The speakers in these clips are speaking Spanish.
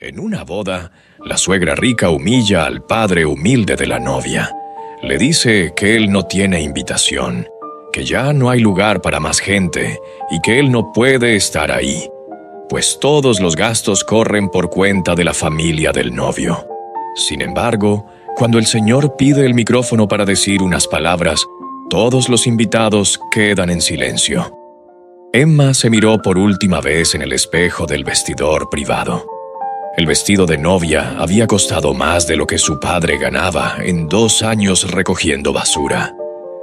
En una boda, la suegra rica humilla al padre humilde de la novia. Le dice que él no tiene invitación, que ya no hay lugar para más gente y que él no puede estar ahí, pues todos los gastos corren por cuenta de la familia del novio. Sin embargo, cuando el señor pide el micrófono para decir unas palabras, todos los invitados quedan en silencio. Emma se miró por última vez en el espejo del vestidor privado. El vestido de novia había costado más de lo que su padre ganaba en 2 años recogiendo basura.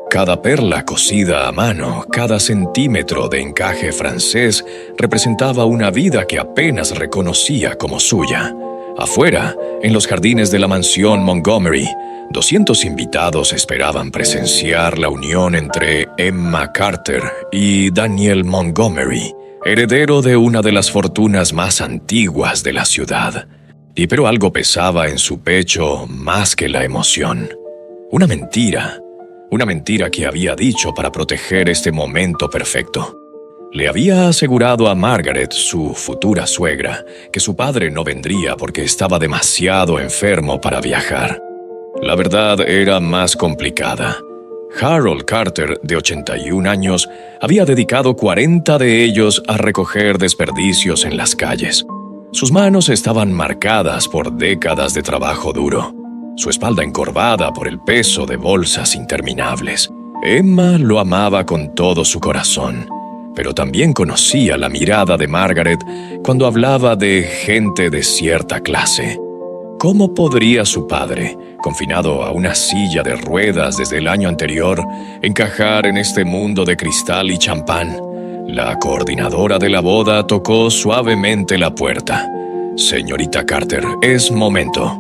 Cada perla cosida a mano, cada centímetro de encaje francés representaba una vida que apenas reconocía como suya. Afuera, en los jardines de la mansión Montgomery, 200 invitados esperaban presenciar la unión entre Emma Carter y Daniel Montgomery, heredero de una de las fortunas más antiguas de la ciudad. Pero algo pesaba en su pecho más que la emoción. Una mentira que había dicho para proteger este momento perfecto. Le había asegurado a Margaret, su futura suegra, que su padre no vendría porque estaba demasiado enfermo para viajar. La verdad era más complicada. Harold Carter, de 81 años, había dedicado 40 de ellos a recoger desperdicios en las calles. Sus manos estaban marcadas por décadas de trabajo duro, su espalda encorvada por el peso de bolsas interminables. Emma lo amaba con todo su corazón, pero también conocía la mirada de Margaret cuando hablaba de gente de cierta clase. ¿Cómo podría su padre, confinado a una silla de ruedas desde el año anterior, encajar en este mundo de cristal y champán? La coordinadora de la boda tocó suavemente la puerta. «Señorita Carter, es momento».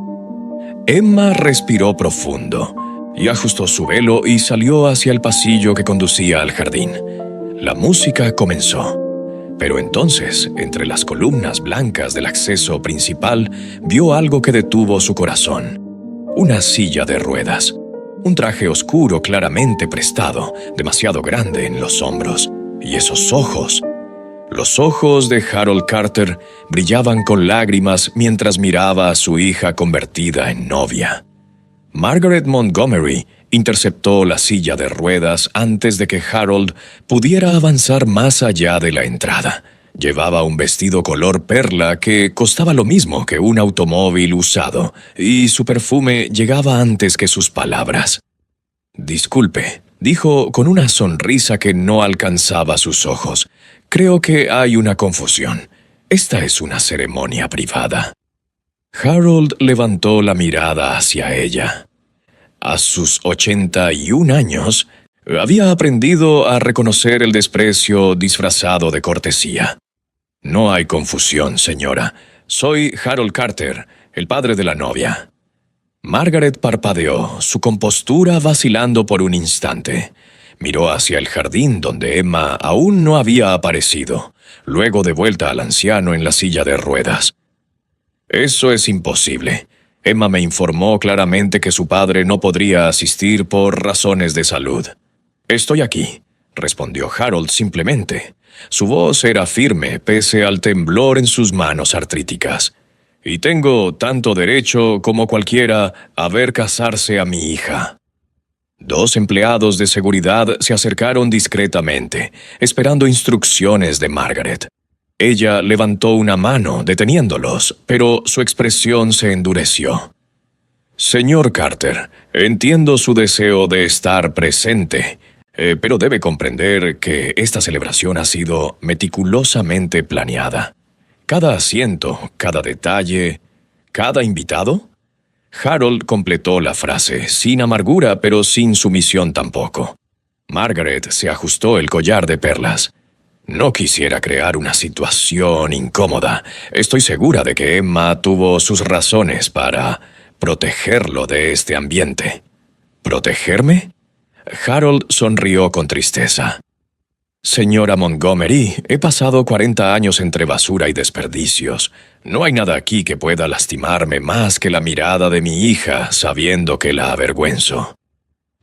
Emma respiró profundo y ajustó su velo y salió hacia el pasillo que conducía al jardín. La música comenzó. Pero entonces, entre las columnas blancas del acceso principal, vio algo que detuvo su corazón. Una silla de ruedas. Un traje oscuro claramente prestado, demasiado grande en los hombros. Y esos ojos. Los ojos de Harold Carter brillaban con lágrimas mientras miraba a su hija convertida en novia. Margaret Montgomery interceptó la silla de ruedas antes de que Harold pudiera avanzar más allá de la entrada. Llevaba un vestido color perla que costaba lo mismo que un automóvil usado, y su perfume llegaba antes que sus palabras. «Disculpe», dijo con una sonrisa que no alcanzaba sus ojos. «Creo que hay una confusión. Esta es una ceremonia privada». Harold levantó la mirada hacia ella. A sus 81 años, había aprendido a reconocer el desprecio disfrazado de cortesía. «No hay confusión, señora. Soy Harold Carter, el padre de la novia». Margaret parpadeó, su compostura vacilando por un instante. Miró hacia el jardín donde Emma aún no había aparecido, luego de vuelta al anciano en la silla de ruedas. «Eso es imposible. Emma me informó claramente que su padre no podría asistir por razones de salud». «Estoy aquí», respondió Harold simplemente. Su voz era firme pese al temblor en sus manos artríticas. «Y tengo tanto derecho como cualquiera a ver casarse a mi hija». 2 empleados de seguridad se acercaron discretamente, esperando instrucciones de Margaret. Ella levantó una mano, deteniéndolos, pero su expresión se endureció. «Señor Carter, entiendo su deseo de estar presente, pero debe comprender que esta celebración ha sido meticulosamente planeada. Cada asiento, cada detalle, cada invitado». Harold completó la frase, sin amargura, pero sin sumisión tampoco. Margaret se ajustó el collar de perlas. «No quisiera crear una situación incómoda. Estoy segura de que Emma tuvo sus razones para protegerlo de este ambiente». «¿Protegerme?» Harold sonrió con tristeza. «Señora Montgomery, he pasado 40 años entre basura y desperdicios. No hay nada aquí que pueda lastimarme más que la mirada de mi hija sabiendo que la avergüenzo».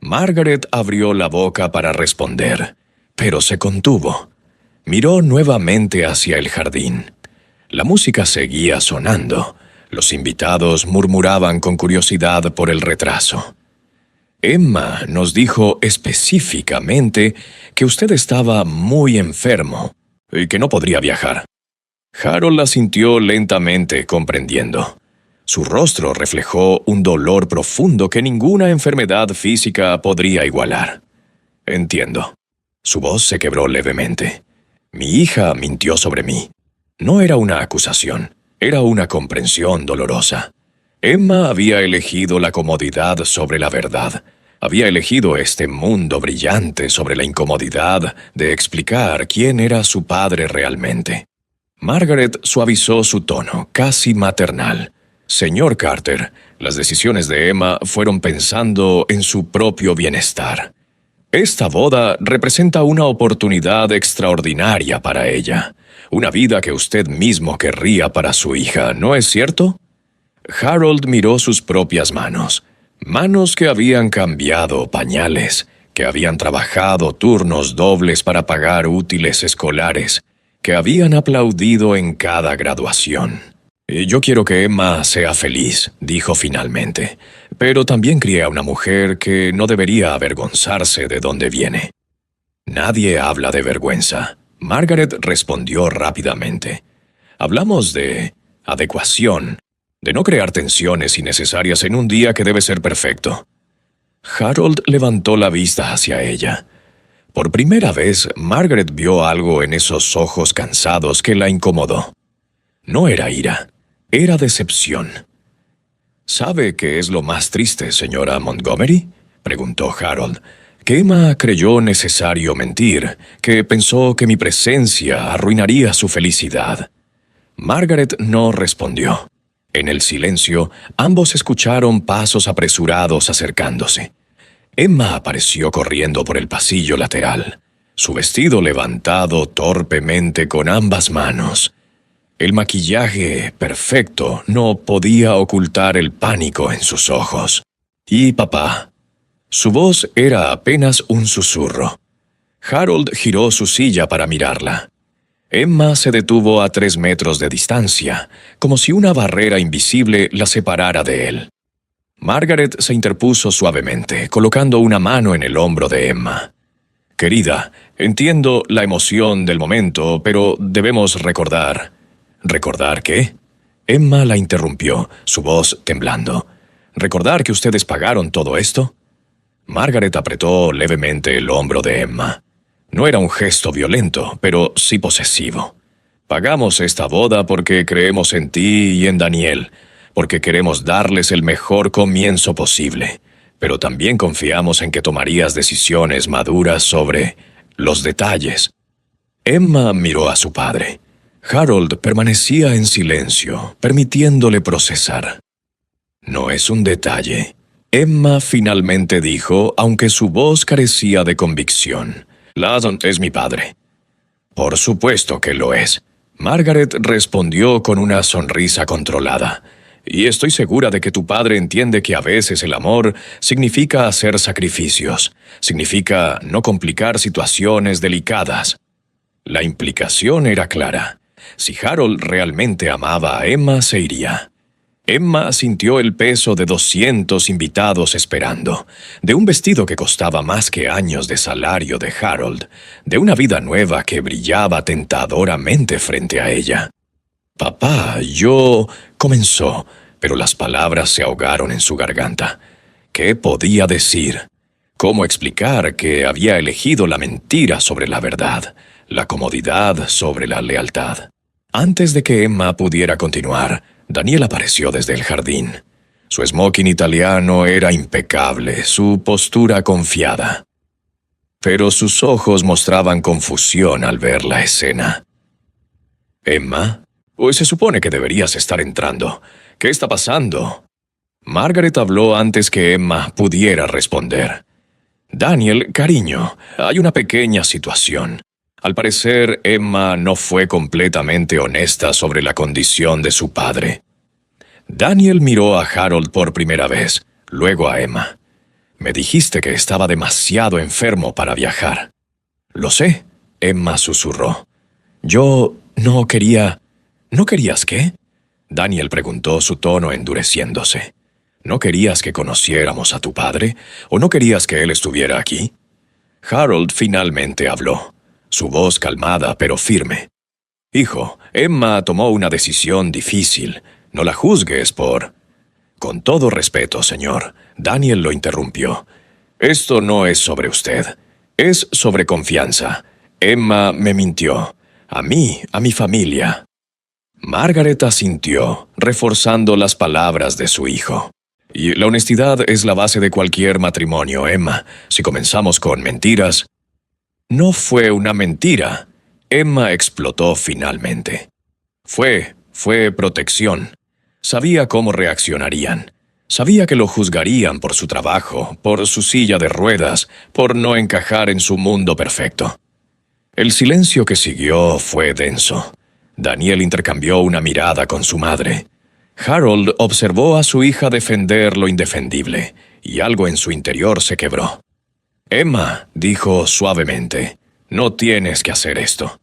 Margaret abrió la boca para responder, pero se contuvo. Miró nuevamente hacia el jardín. La música seguía sonando, Los invitados murmuraban con curiosidad por el retraso. Emma nos dijo específicamente que usted estaba muy enfermo y que no podría viajar. Harold asintió lentamente, comprendiendo. Su rostro reflejó un dolor profundo que ninguna enfermedad física podría igualar. Entiendo. Su voz se quebró levemente. Mi hija mintió sobre mí. No era una acusación, era una comprensión dolorosa. Emma había elegido la comodidad sobre la verdad. Había elegido este mundo brillante sobre la incomodidad de explicar quién era su padre realmente. Margaret suavizó su tono, casi maternal. Señor Carter, las decisiones de Emma fueron pensando en su propio bienestar. Esta boda representa una oportunidad extraordinaria para ella. Una vida que usted mismo querría para su hija, ¿no es cierto? Harold miró sus propias manos. Manos que habían cambiado pañales, que habían trabajado turnos dobles para pagar útiles escolares, que habían aplaudido en cada graduación. Yo quiero que Emma sea feliz, dijo finalmente, pero también crié a una mujer que no debería avergonzarse de dónde viene. Nadie habla de vergüenza. Margaret respondió rápidamente. Hablamos de adecuación, de no crear tensiones innecesarias en un día que debe ser perfecto. Harold levantó la vista hacia ella. Por primera vez, Margaret vio algo en esos ojos cansados que la incomodó. No era ira, era decepción. ¿Sabe qué es lo más triste, señora Montgomery?, preguntó Harold. Que Emma creyó necesario mentir, que pensó que mi presencia arruinaría su felicidad. Margaret no respondió. En el silencio, ambos escucharon pasos apresurados acercándose. Emma apareció corriendo por el pasillo lateral, su vestido levantado torpemente con ambas manos. El maquillaje perfecto no podía ocultar el pánico en sus ojos. ¿Y papá? Su voz era apenas un susurro. Harold giró su silla para mirarla. Emma se detuvo a 3 metros de distancia, como si una barrera invisible la separara de él. Margaret se interpuso suavemente, colocando una mano en el hombro de Emma. Querida, entiendo la emoción del momento, pero debemos recordar. ¿Recordar qué? Emma la interrumpió, su voz temblando. ¿Recordar que ustedes pagaron todo esto? Margaret apretó levemente el hombro de Emma. No era un gesto violento, pero sí posesivo. Pagamos esta boda porque creemos en ti y en Daniel, porque queremos darles el mejor comienzo posible, pero también confiamos en que tomarías decisiones maduras sobre los detalles. Emma miró a su padre. Harold permanecía en silencio, permitiéndole procesar. No es un detalle. Emma finalmente dijo, aunque su voz carecía de convicción. Lawson es mi padre. Por supuesto que lo es. Margaret respondió con una sonrisa controlada. Y estoy segura de que tu padre entiende que a veces el amor significa hacer sacrificios, significa no complicar situaciones delicadas. La implicación era clara. Si Harold realmente amaba a Emma, se iría. Emma sintió el peso de 200 invitados esperando, de un vestido que costaba más que años de salario de Harold, de una vida nueva que brillaba tentadoramente frente a ella. «Papá, yo...» comenzó, pero las palabras se ahogaron en su garganta. ¿Qué podía decir? ¿Cómo explicar que había elegido la mentira sobre la verdad, la comodidad sobre la lealtad? Antes de que Emma pudiera continuar, Daniel apareció desde el jardín. Su smoking italiano era impecable, su postura confiada. Pero sus ojos mostraban confusión al ver la escena. «¿Emma? Pues se supone que deberías estar entrando. ¿Qué está pasando?» Margaret habló antes que Emma pudiera responder. «Daniel, cariño, hay una pequeña situación. Al parecer, Emma no fue completamente honesta sobre la condición de su padre». Daniel miró a Harold por primera vez, luego a Emma. «Me dijiste que estaba demasiado enfermo para viajar». «Lo sé», Emma susurró. «Yo no quería...» «¿No querías qué?» Daniel preguntó, su tono endureciéndose. ¿No querías que conociéramos a tu padre? ¿O no querías que él estuviera aquí? Harold finalmente habló, su voz calmada pero firme. Hijo, Emma tomó una decisión difícil. No la juzgues por... Con todo respeto, señor, Daniel lo interrumpió. Esto no es sobre usted. Es sobre confianza. Emma me mintió. A mí, a mi familia. Margaret asintió, reforzando las palabras de su hijo. Y la honestidad es la base de cualquier matrimonio, Emma. Si comenzamos con mentiras... No fue una mentira. Emma explotó finalmente. Fue protección. Sabía cómo reaccionarían. Sabía que lo juzgarían por su trabajo, por su silla de ruedas, por no encajar en su mundo perfecto. El silencio que siguió fue denso. Daniel intercambió una mirada con su madre. Harold observó a su hija defender lo indefendible, y algo en su interior se quebró. Emma, dijo suavemente, no tienes que hacer esto.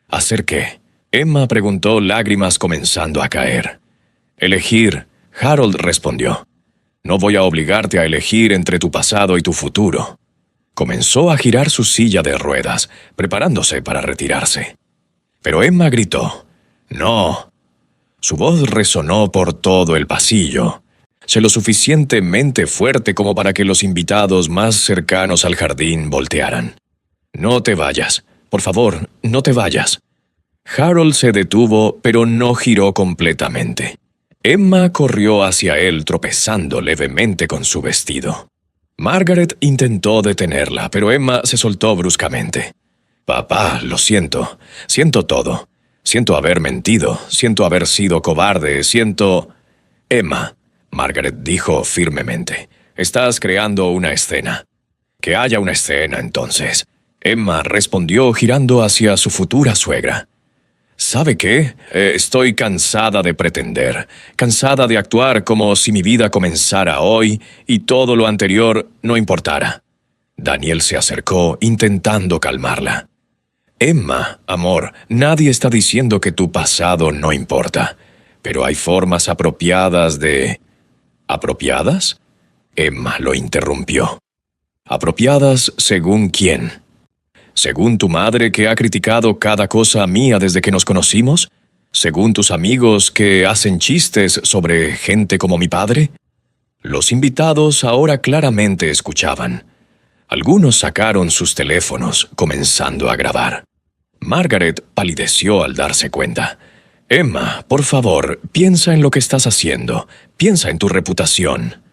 ¿Hacer qué? Emma preguntó, lágrimas comenzando a caer. Elegir, Harold respondió. No voy a obligarte a elegir entre tu pasado y tu futuro. Comenzó a girar su silla de ruedas, preparándose para retirarse. Pero Emma gritó, «No». Su voz resonó por todo el pasillo, lo suficientemente fuerte como para que los invitados más cercanos al jardín voltearan. «No te vayas. Por favor, no te vayas». Harold se detuvo, pero no giró completamente. Emma corrió hacia él, tropezando levemente con su vestido. Margaret intentó detenerla, pero Emma se soltó bruscamente. «Papá, lo siento. Siento todo. Siento haber mentido. Siento haber sido cobarde. Siento...» «Emma», Margaret dijo firmemente, «estás creando una escena». «Que haya una escena, entonces». Emma respondió girando hacia su futura suegra. «¿Sabe qué? Estoy cansada de pretender, cansada de actuar como si mi vida comenzara hoy y todo lo anterior no importara». Daniel se acercó, intentando calmarla. «Emma, amor, nadie está diciendo que tu pasado no importa, pero hay formas apropiadas de...» ¿Apropiadas? Emma lo interrumpió. ¿Apropiadas según quién? ¿Según tu madre que ha criticado cada cosa mía desde que nos conocimos? ¿Según tus amigos que hacen chistes sobre gente como mi padre? Los invitados ahora claramente escuchaban. Algunos sacaron sus teléfonos, comenzando a grabar. Margaret palideció al darse cuenta. «Emma, por favor, piensa en lo que estás haciendo. Piensa en tu reputación».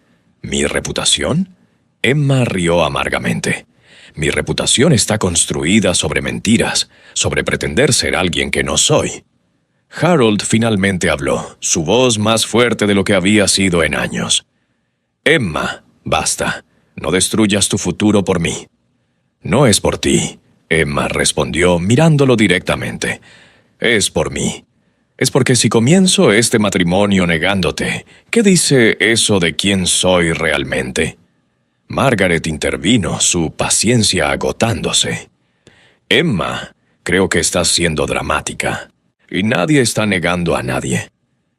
¿Mi reputación? Emma rió amargamente. «Mi reputación está construida sobre mentiras, sobre pretender ser alguien que no soy». Harold finalmente habló, su voz más fuerte de lo que había sido en años. «Emma, basta. No destruyas tu futuro por mí». «No es por ti», Emma respondió, mirándolo directamente. «Es por mí. Es porque si comienzo este matrimonio negándote, ¿qué dice eso de quién soy realmente?» Margaret intervino, su paciencia agotándose. «Emma, creo que estás siendo dramática. Y nadie está negando a nadie.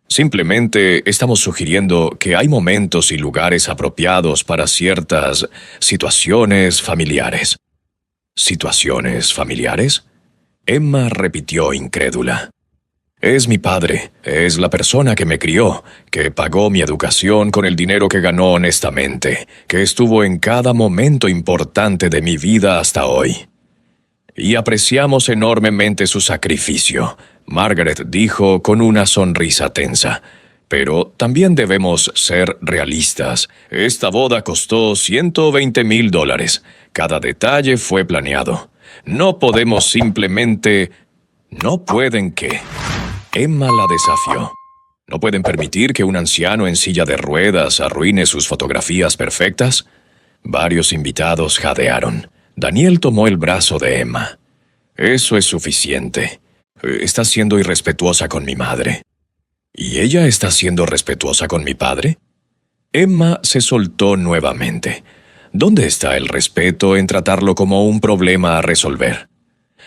Simplemente estamos sugiriendo que hay momentos y lugares apropiados para ciertas situaciones familiares». «¿Situaciones familiares?», Emma repitió incrédula. «Es mi padre, es la persona que me crió, que pagó mi educación con el dinero que ganó honestamente, que estuvo en cada momento importante de mi vida hasta hoy. Y apreciamos enormemente su sacrificio», Margaret dijo con una sonrisa tensa. «Pero también debemos ser realistas. Esta boda costó $120,000. Cada detalle fue planeado. No podemos simplemente... ¿No pueden qué?» Emma la desafió. ¿No pueden permitir que un anciano en silla de ruedas arruine sus fotografías perfectas? Varios invitados jadearon. Daniel tomó el brazo de Emma. «Eso es suficiente. Estás siendo irrespetuosa con mi madre». «¿Y ella está siendo respetuosa con mi padre?» Emma se soltó nuevamente. ¿Dónde está el respeto en tratarlo como un problema a resolver?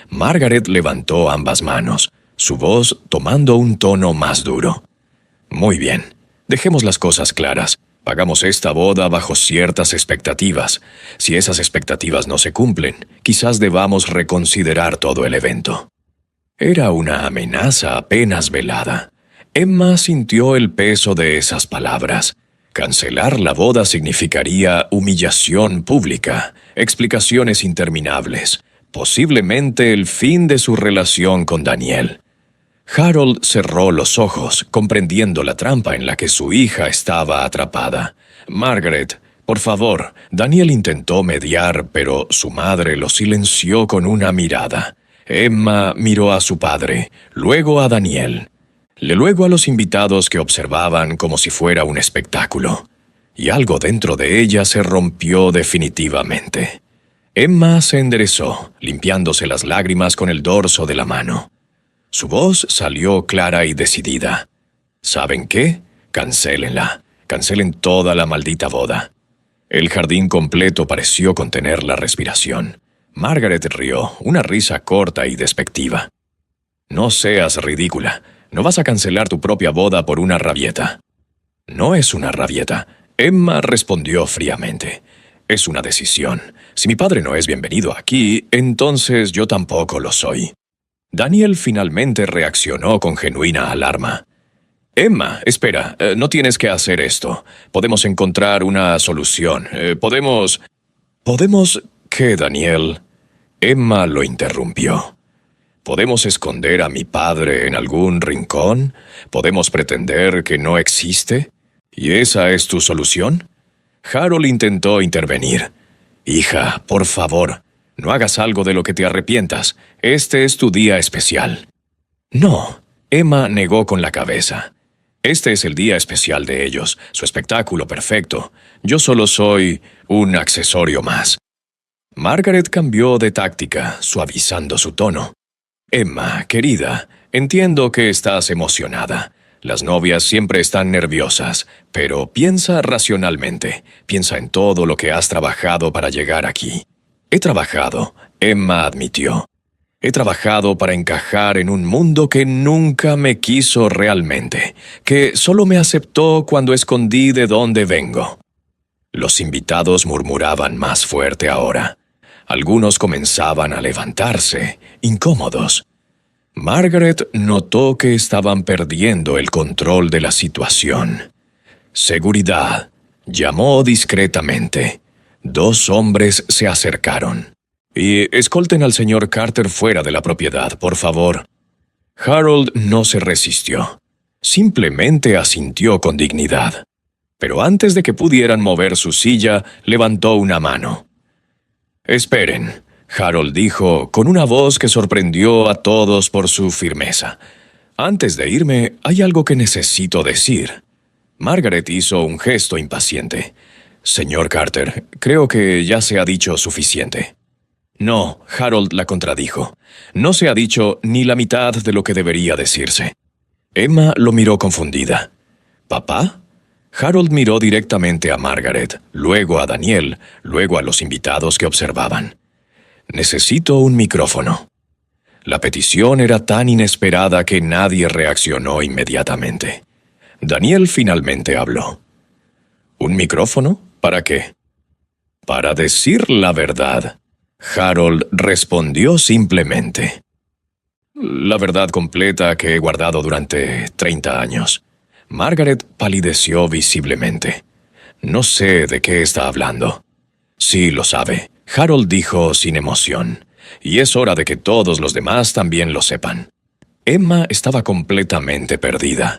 Margaret levantó ambas manos, su voz tomando un tono más duro. Muy bien. Dejemos las cosas claras. Hagamos esta boda bajo ciertas expectativas. Si esas expectativas no se cumplen, quizás debamos reconsiderar todo el evento. Era una amenaza apenas velada. Emma sintió el peso de esas palabras. Cancelar la boda significaría humillación pública, explicaciones interminables, posiblemente el fin de su relación con Daniel. Harold cerró los ojos, comprendiendo la trampa en la que su hija estaba atrapada. Margaret, por favor. Daniel intentó mediar, pero su madre lo silenció con una mirada. Emma miró a su padre, luego a Daniel, luego a los invitados que observaban como si fuera un espectáculo. Y algo dentro de ella se rompió definitivamente. Emma se enderezó, limpiándose las lágrimas con el dorso de la mano. Su voz salió clara y decidida. ¿Saben qué? Cancélenla. Cancelen toda la maldita boda. El jardín completo pareció contener la respiración. Margaret rió, una risa corta y despectiva. No seas ridícula. No vas a cancelar tu propia boda por una rabieta. No es una rabieta. Emma respondió fríamente. Es una decisión. Si mi padre no es bienvenido aquí, entonces yo tampoco lo soy. Daniel finalmente reaccionó con genuina alarma. Emma, espera, no tienes que hacer esto. Podemos encontrar una solución. ¿Podemos...? ¿Qué, Daniel? Emma lo interrumpió. ¿Podemos esconder a mi padre en algún rincón? ¿Podemos pretender que no existe? ¿Y esa es tu solución? Harold intentó intervenir. Hija, por favor, no hagas algo de lo que te arrepientas. Este es tu día especial. No, Emma negó con la cabeza. Este es el día especial de ellos, su espectáculo perfecto. Yo solo soy un accesorio más. Margaret cambió de táctica, suavizando su tono. Emma, querida, entiendo que estás emocionada. Las novias siempre están nerviosas, pero piensa racionalmente. Piensa en todo lo que has trabajado para llegar aquí. He trabajado, Emma admitió. He trabajado para encajar en un mundo que nunca me quiso realmente, que solo me aceptó cuando escondí de dónde vengo. Los invitados murmuraban más fuerte ahora. Algunos comenzaban a levantarse, incómodos. Margaret notó que estaban perdiendo el control de la situación. Seguridad, llamó discretamente. 2 hombres se acercaron. Y escolten al señor Carter fuera de la propiedad, por favor. Harold no se resistió. Simplemente asintió con dignidad. Pero antes de que pudieran mover su silla, levantó una mano. Esperen, Harold dijo con una voz que sorprendió a todos por su firmeza. Antes de irme, hay algo que necesito decir. Margaret hizo un gesto impaciente. Señor Carter, creo que ya se ha dicho suficiente. No, Harold la contradijo. No se ha dicho ni la mitad de lo que debería decirse. Emma lo miró confundida. ¿Papá? Harold miró directamente a Margaret, luego a Daniel, luego a los invitados que observaban. Necesito un micrófono. La petición era tan inesperada que nadie reaccionó inmediatamente. Daniel finalmente habló. ¿Un micrófono? ¿Para qué? Para decir la verdad. Harold respondió simplemente. La verdad completa que he guardado durante 30 años. Margaret palideció visiblemente. No sé de qué está hablando. Sí, lo sabe. Harold dijo sin emoción. Y es hora de que todos los demás también lo sepan. Emma estaba completamente perdida.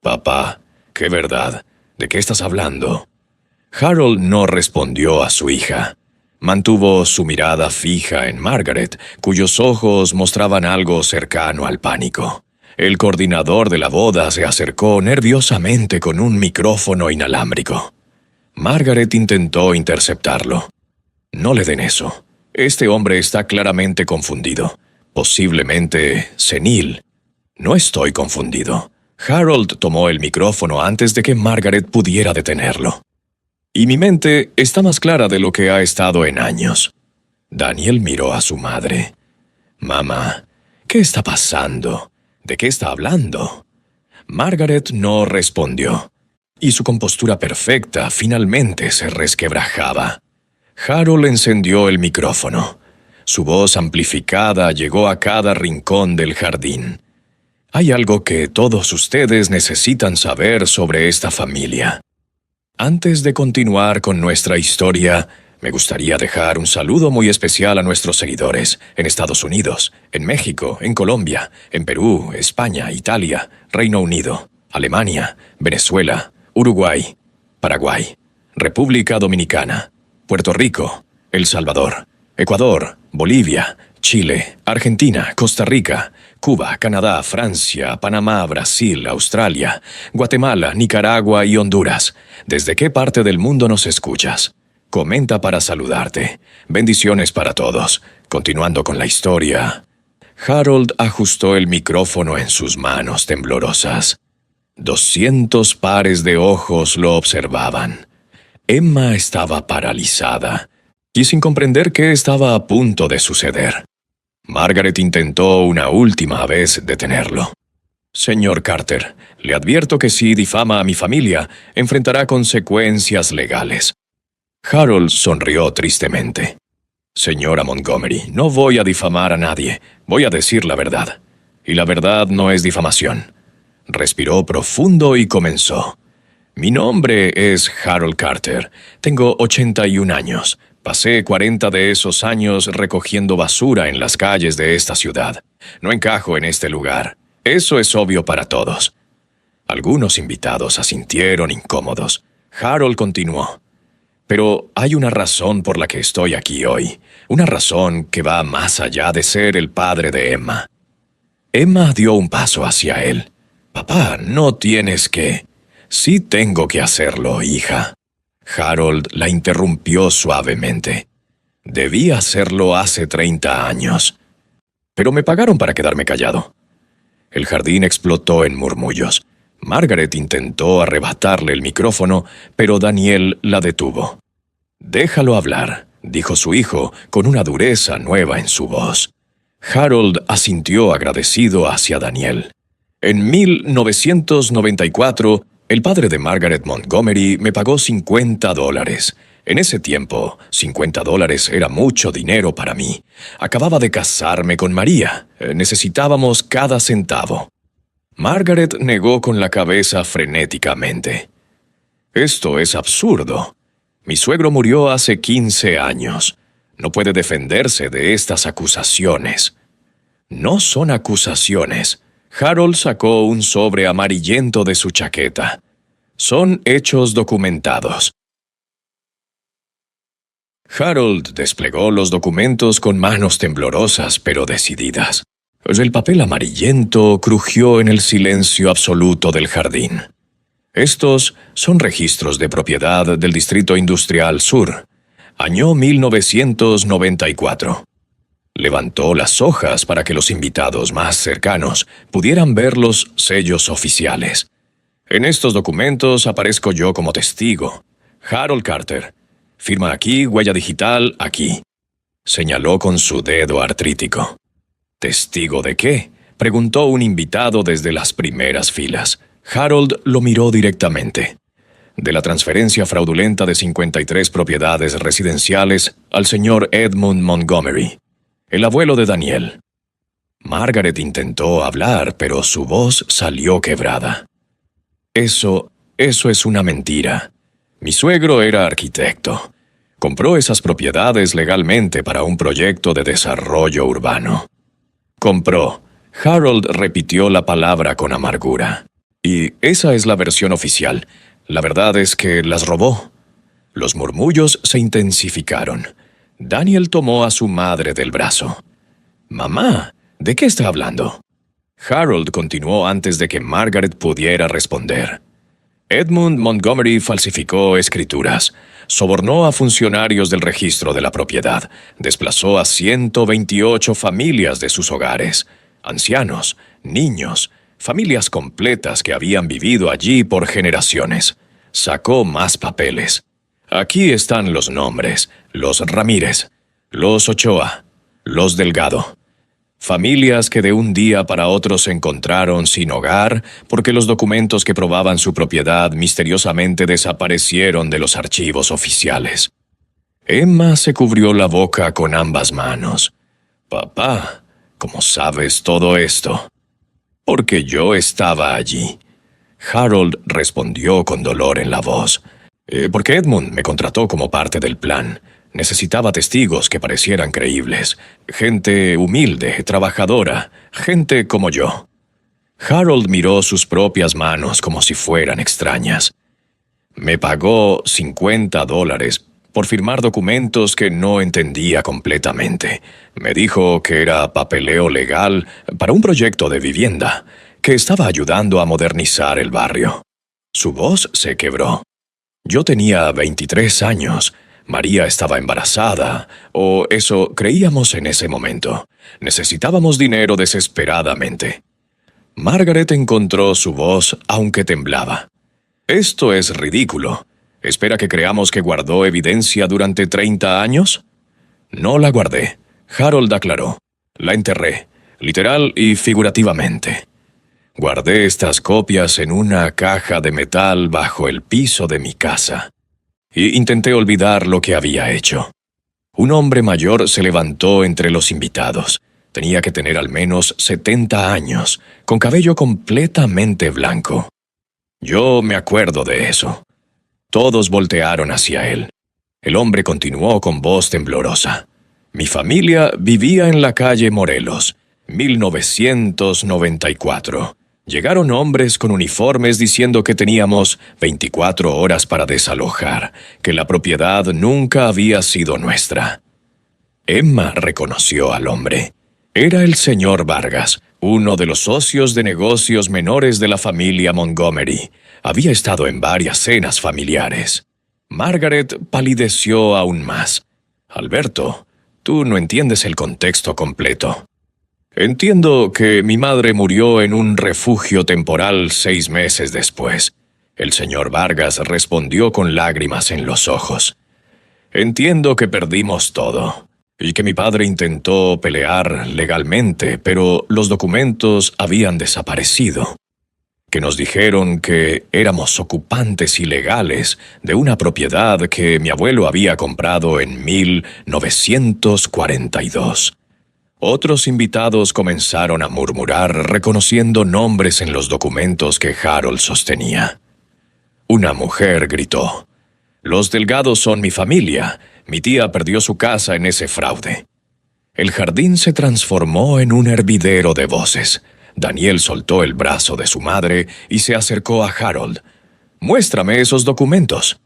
Papá, ¿qué verdad? ¿De qué estás hablando? Harold no respondió a su hija. Mantuvo su mirada fija en Margaret, cuyos ojos mostraban algo cercano al pánico. El coordinador de la boda se acercó nerviosamente con un micrófono inalámbrico. Margaret intentó interceptarlo. No le den eso. Este hombre está claramente confundido. Posiblemente senil. No estoy confundido. Harold tomó el micrófono antes de que Margaret pudiera detenerlo. Y mi mente está más clara de lo que ha estado en años. Daniel miró a su madre. Mamá, ¿qué está pasando? ¿De qué está hablando? Margaret no respondió, y su compostura perfecta finalmente se resquebrajaba. Harold encendió el micrófono. Su voz amplificada llegó a cada rincón del jardín. Hay algo que todos ustedes necesitan saber sobre esta familia. Antes de continuar con nuestra historia, me gustaría dejar un saludo muy especial a nuestros seguidores en Estados Unidos, en México, en Colombia, en Perú, España, Italia, Reino Unido, Alemania, Venezuela, Uruguay, Paraguay, República Dominicana, Puerto Rico, El Salvador, Ecuador, Bolivia, Chile, Argentina, Costa Rica, Cuba, Canadá, Francia, Panamá, Brasil, Australia, Guatemala, Nicaragua y Honduras. ¿Desde qué parte del mundo nos escuchas? Comenta para saludarte. Bendiciones para todos. Continuando con la historia. Harold ajustó el micrófono en sus manos temblorosas. 200 pares de ojos lo observaban. Emma estaba paralizada y sin comprender qué estaba a punto de suceder. Margaret intentó una última vez detenerlo. Señor Carter, le advierto que si difama a mi familia, enfrentará consecuencias legales. Harold sonrió tristemente. Señora Montgomery, no voy a difamar a nadie, voy a decir la verdad. Y la verdad no es difamación. Respiró profundo y comenzó. Mi nombre es Harold Carter. Tengo 81 años. Pasé 40 de esos años recogiendo basura en las calles de esta ciudad. No encajo en este lugar. Eso es obvio para todos. Algunos invitados asintieron incómodos. Harold continuó. Pero hay una razón por la que estoy aquí hoy. Una razón que va más allá de ser el padre de Emma. Emma dio un paso hacia él. Papá, no tienes que... Sí tengo que hacerlo, hija. Harold la interrumpió suavemente. Debí hacerlo hace 30 años. Pero me pagaron para quedarme callado. El jardín explotó en murmullos. Margaret intentó arrebatarle el micrófono, pero Daniel la detuvo. Déjalo hablar, dijo su hijo con una dureza nueva en su voz. Harold asintió agradecido hacia Daniel. En 1994, el padre de Margaret Montgomery me pagó $50. En ese tiempo, $50 era mucho dinero para mí. Acababa de casarme con María. Necesitábamos cada centavo. Margaret negó con la cabeza frenéticamente. Esto es absurdo. Mi suegro murió hace 15 años. No puede defenderse de estas acusaciones. No son acusaciones. Harold sacó un sobre amarillento de su chaqueta. Son hechos documentados. Harold desplegó los documentos con manos temblorosas pero decididas. El papel amarillento crujió en el silencio absoluto del jardín. Estos son registros de propiedad del Distrito Industrial Sur, año 1994. Levantó las hojas para que los invitados más cercanos pudieran ver los sellos oficiales. En estos documentos aparezco yo como testigo. Harold Carter. Firma aquí, huella digital aquí. Señaló con su dedo artrítico. ¿Testigo de qué?, preguntó un invitado desde las primeras filas. Harold lo miró directamente. De la transferencia fraudulenta de 53 propiedades residenciales al señor Edmund Montgomery, el abuelo de Daniel. Margaret intentó hablar, pero su voz salió quebrada. Eso es una mentira. Mi suegro era arquitecto. Compró esas propiedades legalmente para un proyecto de desarrollo urbano. Compró. Harold repitió la palabra con amargura. Y esa es la versión oficial. La verdad es que las robó. Los murmullos se intensificaron. Daniel tomó a su madre del brazo. «Mamá, ¿de qué está hablando?» Harold continuó antes de que Margaret pudiera responder. Edmund Montgomery falsificó escrituras, sobornó a funcionarios del registro de la propiedad, desplazó a 128 familias de sus hogares, ancianos, niños, familias completas que habían vivido allí por generaciones. Sacó más papeles. Aquí están los nombres: los Ramírez, los Ochoa, los Delgado. Familias que de un día para otro se encontraron sin hogar porque los documentos que probaban su propiedad misteriosamente desaparecieron de los archivos oficiales. Emma se cubrió la boca con ambas manos. Papá, ¿cómo sabes todo esto? Porque yo estaba allí. Harold respondió con dolor en la voz. Porque Edmund me contrató como parte del plan. Necesitaba testigos que parecieran creíbles. Gente humilde, trabajadora, gente como yo. Harold miró sus propias manos como si fueran extrañas. Me pagó $50 por firmar documentos que no entendía completamente. Me dijo que era papeleo legal para un proyecto de vivienda, que estaba ayudando a modernizar el barrio. Su voz se quebró. Yo tenía 23 años. María estaba embarazada, o eso creíamos en ese momento. Necesitábamos dinero desesperadamente. Margaret encontró su voz, aunque temblaba. Esto es ridículo. ¿Espera que creamos que guardó evidencia durante 30 años? No la guardé, Harold aclaró. La enterré, literal y figurativamente. Guardé estas copias en una caja de metal bajo el piso de mi casa. Y intenté olvidar lo que había hecho. Un hombre mayor se levantó entre los invitados. Tenía que tener al menos 70 años, con cabello completamente blanco. Yo me acuerdo de eso. Todos voltearon hacia él. El hombre continuó con voz temblorosa. Mi familia vivía en la calle Morelos, 1994. Llegaron hombres con uniformes diciendo que teníamos 24 horas para desalojar, que la propiedad nunca había sido nuestra. Emma reconoció al hombre. Era el señor Vargas, uno de los socios de negocios menores de la familia Montgomery. Había estado en varias cenas familiares. Margaret palideció aún más. Alberto, tú no entiendes el contexto completo. Entiendo que mi madre murió en un refugio temporal 6 meses después. El señor Vargas respondió con lágrimas en los ojos. Entiendo que perdimos todo, y que mi padre intentó pelear legalmente, pero los documentos habían desaparecido. Que nos dijeron que éramos ocupantes ilegales de una propiedad que mi abuelo había comprado en 1942. Otros invitados comenzaron a murmurar reconociendo nombres en los documentos que Harold sostenía. Una mujer gritó: «Los Delgados son mi familia. Mi tía perdió su casa en ese fraude». El jardín se transformó en un hervidero de voces. Daniel soltó el brazo de su madre y se acercó a Harold. «Muéstrame esos documentos».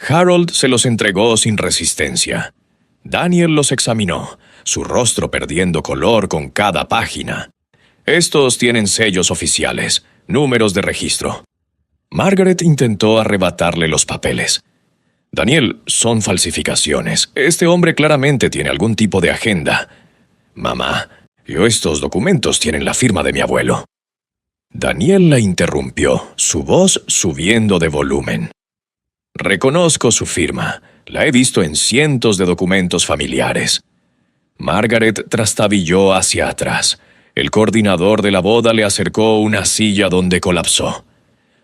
Harold se los entregó sin resistencia. Daniel los examinó, su rostro perdiendo color con cada página. «Estos tienen sellos oficiales, números de registro». Margaret intentó arrebatarle los papeles. «Daniel, son falsificaciones. Este hombre claramente tiene algún tipo de agenda». «Mamá, estos documentos tienen la firma de mi abuelo». Daniel la interrumpió, su voz subiendo de volumen. «Reconozco su firma. La he visto en cientos de documentos familiares». Margaret trastabilló hacia atrás. El coordinador de la boda le acercó una silla donde colapsó.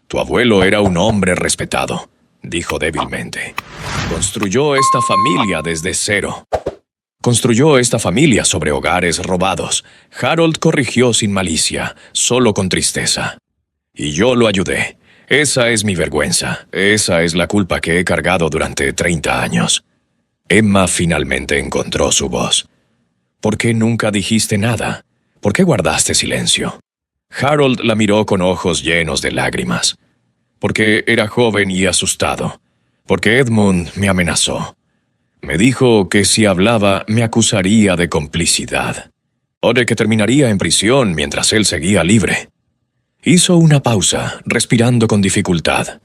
«Tu abuelo era un hombre respetado», dijo débilmente. «Construyó esta familia desde cero. Construyó esta familia sobre hogares robados». Harold corrigió sin malicia, solo con tristeza. «Y yo lo ayudé. Esa es mi vergüenza. Esa es la culpa que he cargado durante 30 años». Emma finalmente encontró su voz. «¿Por qué nunca dijiste nada? ¿Por qué guardaste silencio?» Harold la miró con ojos llenos de lágrimas. «Porque era joven y asustado. Porque Edmund me amenazó. Me dijo que si hablaba me acusaría de complicidad. O de que terminaría en prisión mientras él seguía libre». Hizo una pausa, respirando con dificultad.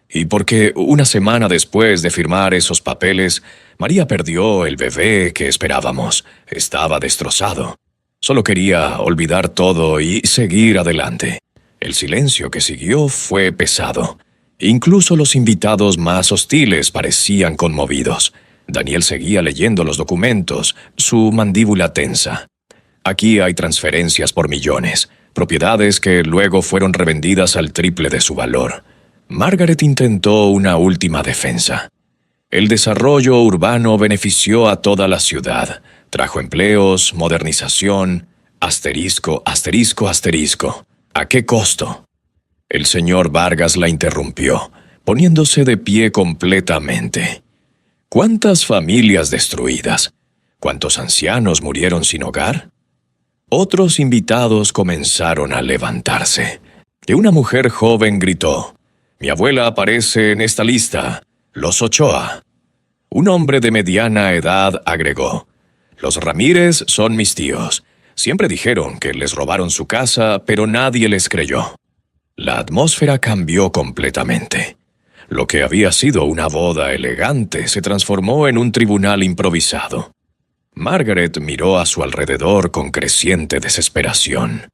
«Y porque una semana después de firmar esos papeles, María perdió el bebé que esperábamos. Estaba destrozado. Solo quería olvidar todo y seguir adelante». El silencio que siguió fue pesado. Incluso los invitados más hostiles parecían conmovidos. Daniel seguía leyendo los documentos, su mandíbula tensa. Aquí hay transferencias por millones, propiedades que luego fueron revendidas al triple de su valor. Margaret intentó una última defensa. El desarrollo urbano benefició a toda la ciudad. Trajo empleos, modernización, asterisco, asterisco, asterisco. ¿A qué costo? El señor Vargas la interrumpió, poniéndose de pie completamente. ¿Cuántas familias destruidas? ¿Cuántos ancianos murieron sin hogar? Otros invitados comenzaron a levantarse. Y una mujer joven gritó: «Mi abuela aparece en esta lista, los Ochoa». Un hombre de mediana edad agregó: «Los Ramírez son mis tíos. Siempre dijeron que les robaron su casa, pero nadie les creyó». La atmósfera cambió completamente. Lo que había sido una boda elegante se transformó en un tribunal improvisado. Margaret miró a su alrededor con creciente desesperación.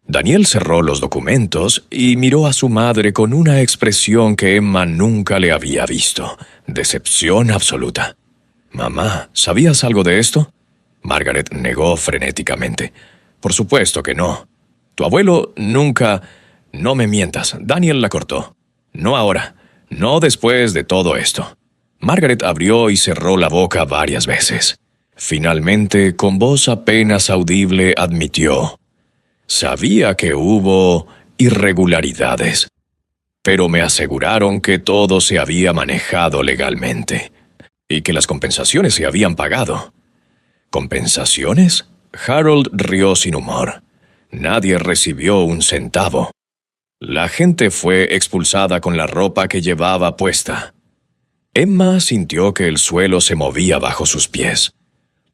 Daniel cerró los documentos y miró a su madre con una expresión que Emma nunca le había visto: decepción absoluta. «Mamá, ¿sabías algo de esto?». Margaret negó frenéticamente. «Por supuesto que no. Tu abuelo nunca...». «No me mientas», Daniel la cortó. «No ahora. No después de todo esto». Margaret abrió y cerró la boca varias veces. Finalmente, con voz apenas audible, admitió: «Sabía que hubo irregularidades, pero me aseguraron que todo se había manejado legalmente y que las compensaciones se habían pagado». «¿Compensaciones?». Harold rió sin humor. «Nadie recibió un centavo. La gente fue expulsada con la ropa que llevaba puesta». Emma sintió que el suelo se movía bajo sus pies.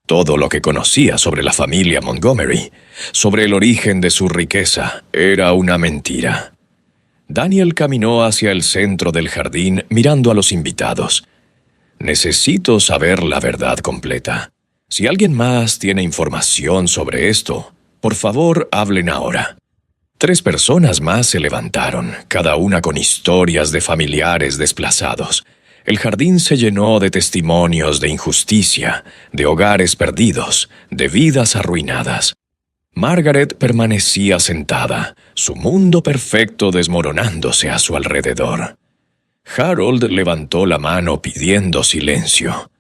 Todo lo que conocía sobre la familia Montgomery, sobre el origen de su riqueza, era una mentira. Daniel caminó hacia el centro del jardín mirando a los invitados. «Necesito saber la verdad completa. Si alguien más tiene información sobre esto, por favor, hablen ahora». 3 personas más se levantaron, cada una con historias de familiares desplazados. El jardín se llenó de testimonios de injusticia, de hogares perdidos, de vidas arruinadas. Margaret permanecía sentada, su mundo perfecto desmoronándose a su alrededor. Harold levantó la mano pidiendo silencio.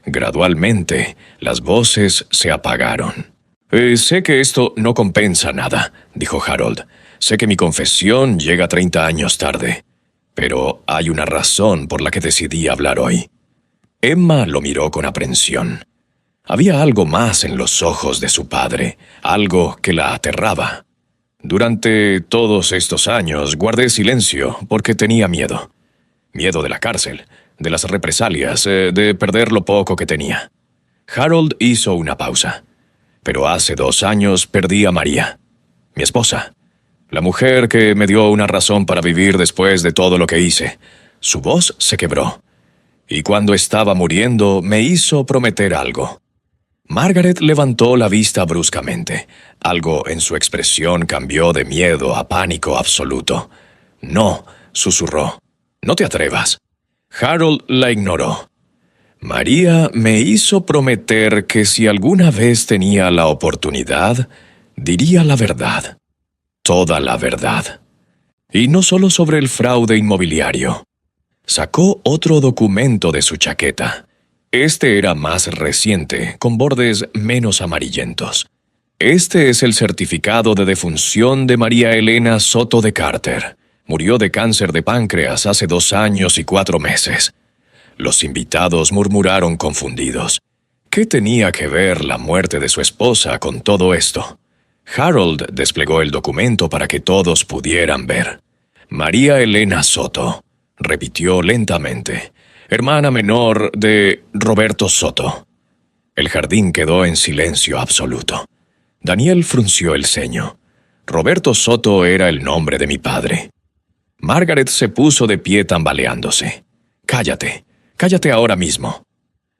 Gradualmente, las voces se apagaron. Sé que esto no compensa nada», dijo Harold. «Sé que mi confesión llega 30 años tarde. Pero hay una razón por la que decidí hablar hoy». Emma lo miró con aprensión. Había algo más en los ojos de su padre, algo que la aterraba. «Durante todos estos años guardé silencio porque tenía miedo. Miedo de la cárcel, de las represalias, de perder lo poco que tenía». Harold hizo una pausa. «Pero hace 2 años perdí a María, mi esposa. La mujer que me dio una razón para vivir después de todo lo que hice». Su voz se quebró. «Y cuando estaba muriendo me hizo prometer algo». Margaret levantó la vista bruscamente. Algo en su expresión cambió de miedo a pánico absoluto. «No», susurró. «No te atrevas». Harold la ignoró. «María me hizo prometer que si alguna vez tenía la oportunidad, diría la verdad. Toda la verdad. Y no solo sobre el fraude inmobiliario». Sacó otro documento de su chaqueta. Este era más reciente, con bordes menos amarillentos. «Este es el certificado de defunción de María Elena Soto de Carter. Murió de cáncer de páncreas hace 2 años y 4 meses». Los invitados murmuraron confundidos. ¿Qué tenía que ver la muerte de su esposa con todo esto? Harold desplegó el documento para que todos pudieran ver. «María Elena Soto», repitió lentamente, «hermana menor de Roberto Soto». El jardín quedó en silencio absoluto. Daniel frunció el ceño. «Roberto Soto era el nombre de mi padre». Margaret se puso de pie tambaleándose. «Cállate. Cállate ahora mismo».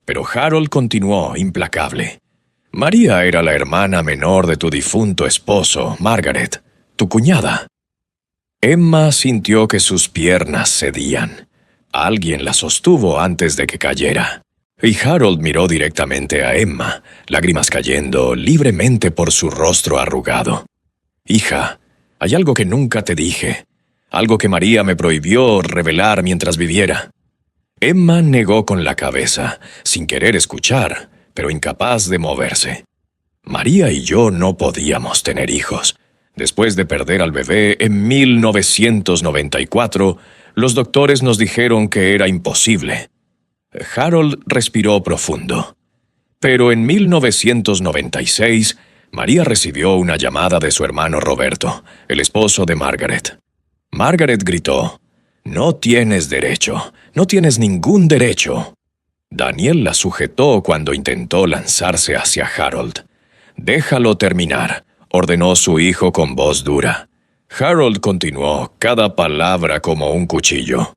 Pero Harold continuó, implacable. «María era la hermana menor de tu difunto esposo, Margaret, tu cuñada». Emma sintió que sus piernas cedían. Alguien la sostuvo antes de que cayera. Y Harold miró directamente a Emma, lágrimas cayendo libremente por su rostro arrugado. «Hija, hay algo que nunca te dije, algo que María me prohibió revelar mientras viviera». Emma negó con la cabeza, sin querer escuchar, pero incapaz de moverse. María y yo no podíamos tener hijos. Después de perder al bebé en 1994, los doctores nos dijeron que era imposible. Harold respiró profundo. Pero en 1996, María recibió una llamada de su hermano Roberto, el esposo de Margaret. Margaret gritó: «No tienes derecho, no tienes ningún derecho». Daniel la sujetó cuando intentó lanzarse hacia Harold. «Déjalo terminar», ordenó su hijo con voz dura. Harold continuó, cada palabra como un cuchillo.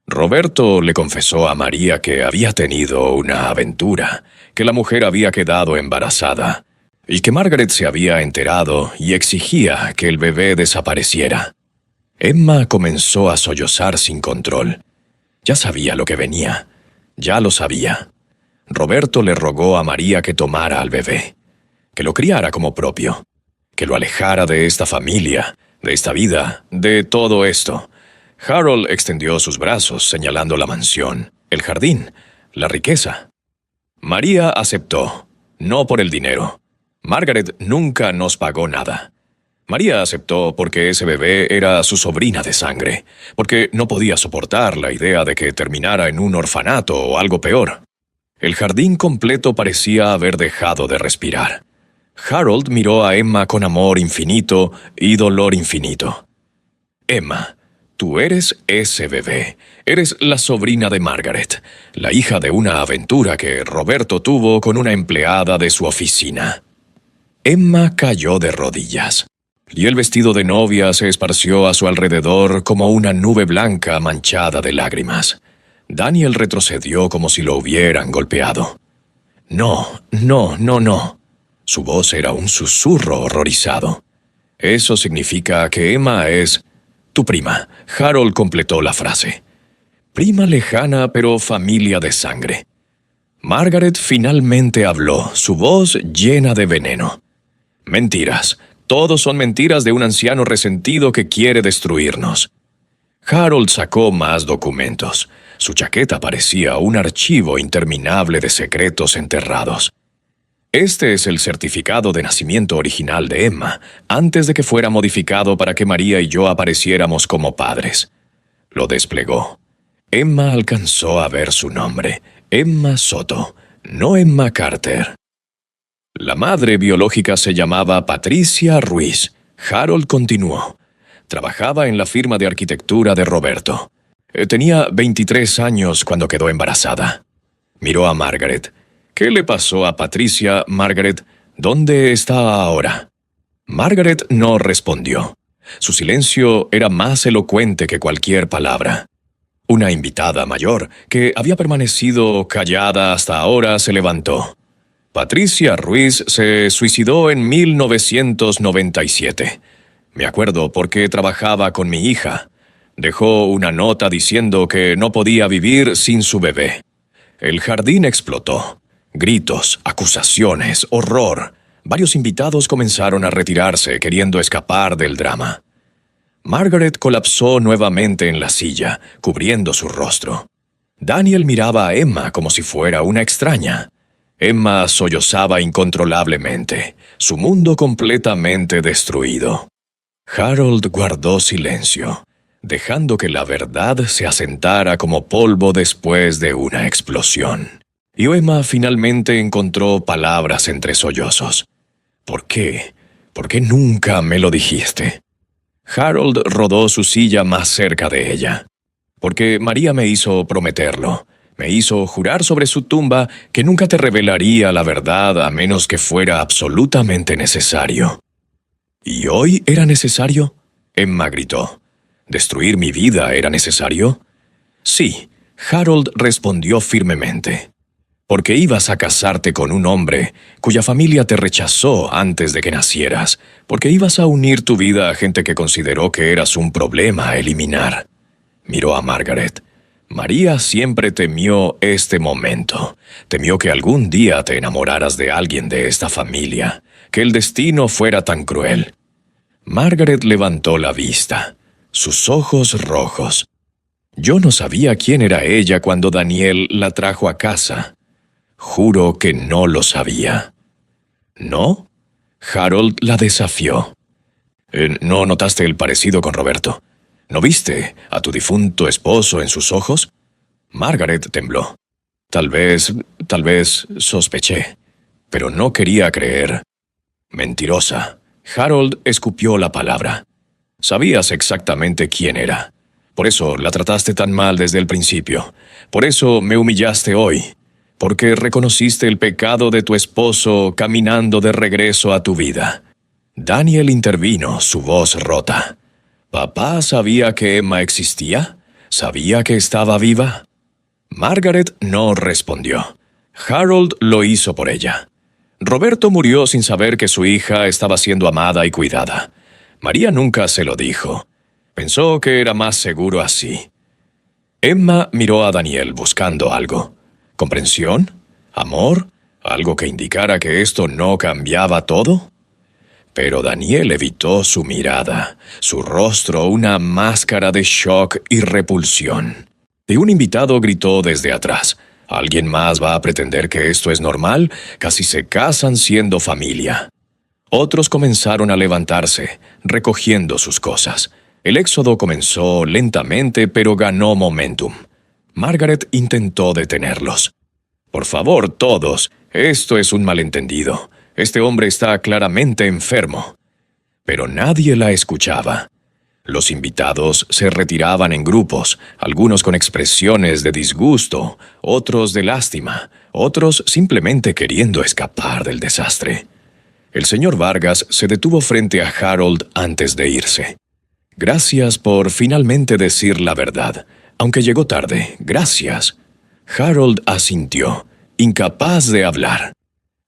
Roberto le confesó a María que había tenido una aventura, que la mujer había quedado embarazada, y que Margaret se había enterado y exigía que el bebé desapareciera. Emma comenzó a sollozar sin control. Ya sabía lo que venía. Ya lo sabía. Roberto le rogó a María que tomara al bebé, que lo criara como propio, que lo alejara de esta familia, de esta vida, de todo esto. Harold extendió sus brazos, señalando la mansión, el jardín, la riqueza. María aceptó, no por el dinero. Margaret nunca nos pagó nada. María aceptó porque ese bebé era su sobrina de sangre, porque no podía soportar la idea de que terminara en un orfanato o algo peor. El jardín completo parecía haber dejado de respirar. Harold miró a Emma con amor infinito y dolor infinito. «Emma, tú eres ese bebé. Eres la sobrina de Margaret, la hija de una aventura que Roberto tuvo con una empleada de su oficina». Emma cayó de rodillas, y el vestido de novia se esparció a su alrededor como una nube blanca manchada de lágrimas. Daniel retrocedió como si lo hubieran golpeado. «No, no, no, no». Su voz era un susurro horrorizado. «Eso significa que Emma es tu prima», Harold completó la frase. «Prima lejana, pero familia de sangre». Margaret finalmente habló, su voz llena de veneno. «Mentiras. Todos son mentiras de un anciano resentido que quiere destruirnos». Harold sacó más documentos. Su chaqueta parecía un archivo interminable de secretos enterrados. «Este es el certificado de nacimiento original de Emma, antes de que fuera modificado para que María y yo apareciéramos como padres». Lo desplegó. Emma alcanzó a ver su nombre: Emma Soto, no Emma Carter. La madre biológica se llamaba Patricia Ruiz. Harold continuó. Trabajaba en la firma de arquitectura de Roberto. Tenía 23 años cuando quedó embarazada. Miró a Margaret. «¿Qué le pasó a Patricia, Margaret? ¿Dónde está ahora?» Margaret no respondió. Su silencio era más elocuente que cualquier palabra. Una invitada mayor, que había permanecido callada hasta ahora, se levantó. «Patricia Ruiz se suicidó en 1997. Me acuerdo porque trabajaba con mi hija. Dejó una nota diciendo que no podía vivir sin su bebé». El jardín explotó. Gritos, acusaciones, horror. Varios invitados comenzaron a retirarse, queriendo escapar del drama. Margaret colapsó nuevamente en la silla, cubriendo su rostro. Daniel miraba a Emma como si fuera una extraña. Emma sollozaba incontrolablemente, su mundo completamente destruido. Harold guardó silencio, dejando que la verdad se asentara como polvo después de una explosión. Y Emma finalmente encontró palabras entre sollozos. «¿Por qué? ¿Por qué nunca me lo dijiste?» Harold rodó su silla más cerca de ella. «Porque María me hizo prometerlo. Me hizo jurar sobre su tumba que nunca te revelaría la verdad a menos que fuera absolutamente necesario». «¿Y hoy era necesario?», Emma gritó. «¿Destruir mi vida era necesario?». «Sí», Harold respondió firmemente. «Porque ibas a casarte con un hombre cuya familia te rechazó antes de que nacieras, porque ibas a unir tu vida a gente que consideró que eras un problema a eliminar». Miró a Margaret. María siempre temió este momento. Temió que algún día te enamoraras de alguien de esta familia, que el destino fuera tan cruel. Margaret levantó la vista, sus ojos rojos. Yo no sabía quién era ella cuando Daniel la trajo a casa. Juro que no lo sabía. ¿No? Harold la desafió. ¿No notaste el parecido con Roberto? ¿No viste a tu difunto esposo en sus ojos? Margaret tembló. Tal vez sospeché, pero no quería creer. Mentirosa. Harold escupió la palabra. Sabías exactamente quién era. Por eso la trataste tan mal desde el principio. Por eso me humillaste hoy. Porque reconociste el pecado de tu esposo caminando de regreso a tu vida. Daniel intervino, su voz rota. ¿Papá sabía que Emma existía? ¿Sabía que estaba viva? Margaret no respondió. Harold lo hizo por ella. Roberto murió sin saber que su hija estaba siendo amada y cuidada. María nunca se lo dijo. Pensó que era más seguro así. Emma miró a Daniel buscando algo. ¿Comprensión? ¿Amor? ¿Algo que indicara que esto no cambiaba todo? Pero Daniel evitó su mirada, su rostro una máscara de shock y repulsión. Y un invitado gritó desde atrás. ¿Alguien más va a pretender que esto es normal? Casi se casan siendo familia. Otros comenzaron a levantarse, recogiendo sus cosas. El éxodo comenzó lentamente, pero ganó momentum. Margaret intentó detenerlos. Por favor, todos, esto es un malentendido. Este hombre está claramente enfermo. Pero nadie la escuchaba. Los invitados se retiraban en grupos, algunos con expresiones de disgusto, otros de lástima, otros simplemente queriendo escapar del desastre. El señor Vargas se detuvo frente a Harold antes de irse. Gracias por finalmente decir la verdad. Aunque llegó tarde, gracias. Harold asintió, incapaz de hablar.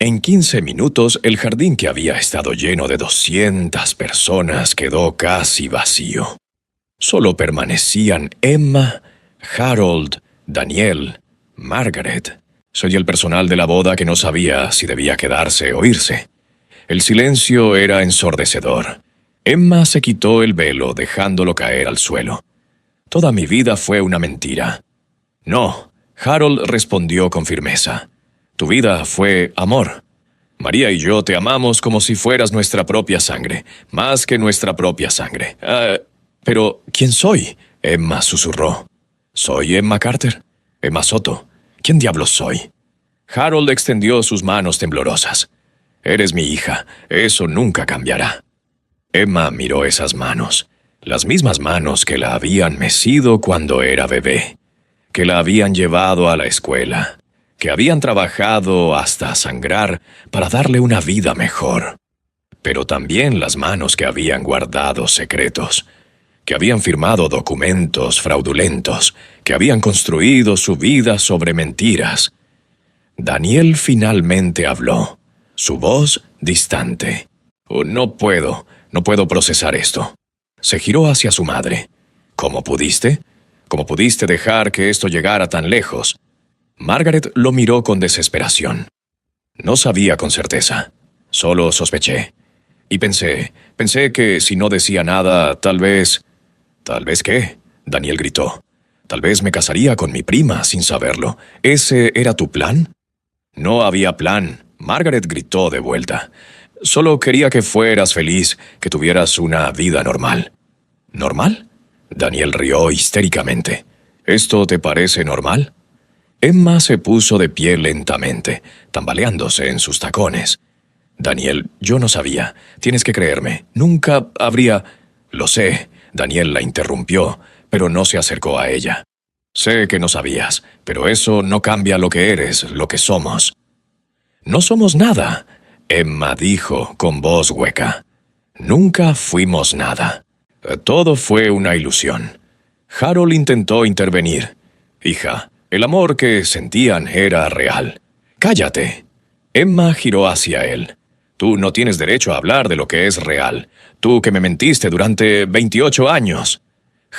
En 15 minutos, el jardín que había estado lleno de 200 personas quedó casi vacío. Solo permanecían Emma, Harold, Daniel, Margaret. Soy el personal de la boda que no sabía si debía quedarse o irse. El silencio era ensordecedor. Emma se quitó el velo, dejándolo caer al suelo. Toda mi vida fue una mentira. No, Harold respondió con firmeza. Tu vida fue amor. María y yo te amamos como si fueras nuestra propia sangre, más que nuestra propia sangre. Pero, ¿quién soy? Emma susurró. Soy Emma Carter. Emma Soto. ¿Quién diablos soy? Harold extendió sus manos temblorosas. Eres mi hija. Eso nunca cambiará. Emma miró esas manos. Las mismas manos que la habían mecido cuando era bebé. Que la habían llevado a la escuela. Que habían trabajado hasta sangrar para darle una vida mejor. Pero también las manos que habían guardado secretos, que habían firmado documentos fraudulentos, que habían construido su vida sobre mentiras. Daniel finalmente habló, su voz distante. Oh, no puedo procesar esto. Se giró hacia su madre. ¿Cómo pudiste? ¿Cómo pudiste dejar que esto llegara tan lejos? Margaret lo miró con desesperación. No sabía con certeza. Solo sospeché. Y pensé que si no decía nada, tal vez... ¿Tal vez qué? Daniel gritó. Tal vez me casaría con mi prima sin saberlo. ¿Ese era tu plan? No había plan. Margaret gritó de vuelta. Solo quería que fueras feliz, que tuvieras una vida normal. ¿Normal? Daniel rió histéricamente. ¿Esto te parece normal? Emma se puso de pie lentamente, tambaleándose en sus tacones. Daniel, yo no sabía. Tienes que creerme. Nunca habría... Lo sé. Daniel la interrumpió, pero no se acercó a ella. Sé que no sabías, pero eso no cambia lo que eres, lo que somos. No somos nada, Emma dijo con voz hueca. Nunca fuimos nada. Todo fue una ilusión. Harold intentó intervenir. Hija, el amor que sentían era real. ¡Cállate! Emma giró hacia él. Tú no tienes derecho a hablar de lo que es real. Tú que me mentiste durante 28 años.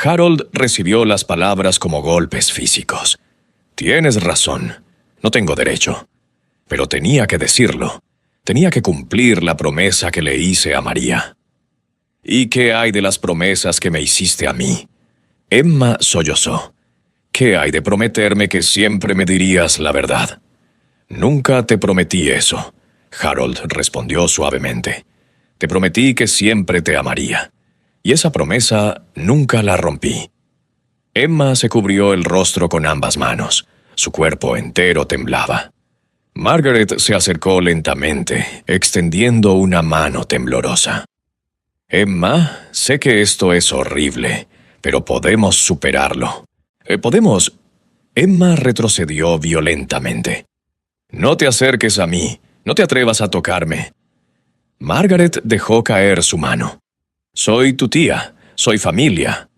Harold recibió las palabras como golpes físicos. Tienes razón, no tengo derecho. Pero tenía que decirlo. Tenía que cumplir la promesa que le hice a María. ¿Y qué hay de las promesas que me hiciste a mí? Emma sollozó. ¿Qué hay de prometerme que siempre me dirías la verdad? Nunca te prometí eso, Harold respondió suavemente. Te prometí que siempre te amaría. Y esa promesa nunca la rompí. Emma se cubrió el rostro con ambas manos. Su cuerpo entero temblaba. Margaret se acercó lentamente, extendiendo una mano temblorosa. Emma, sé que esto es horrible, pero podemos superarlo. ¿Podemos? Emma retrocedió violentamente. No te acerques a mí, no te atrevas a tocarme. Margaret dejó caer su mano. Soy tu tía, soy familia.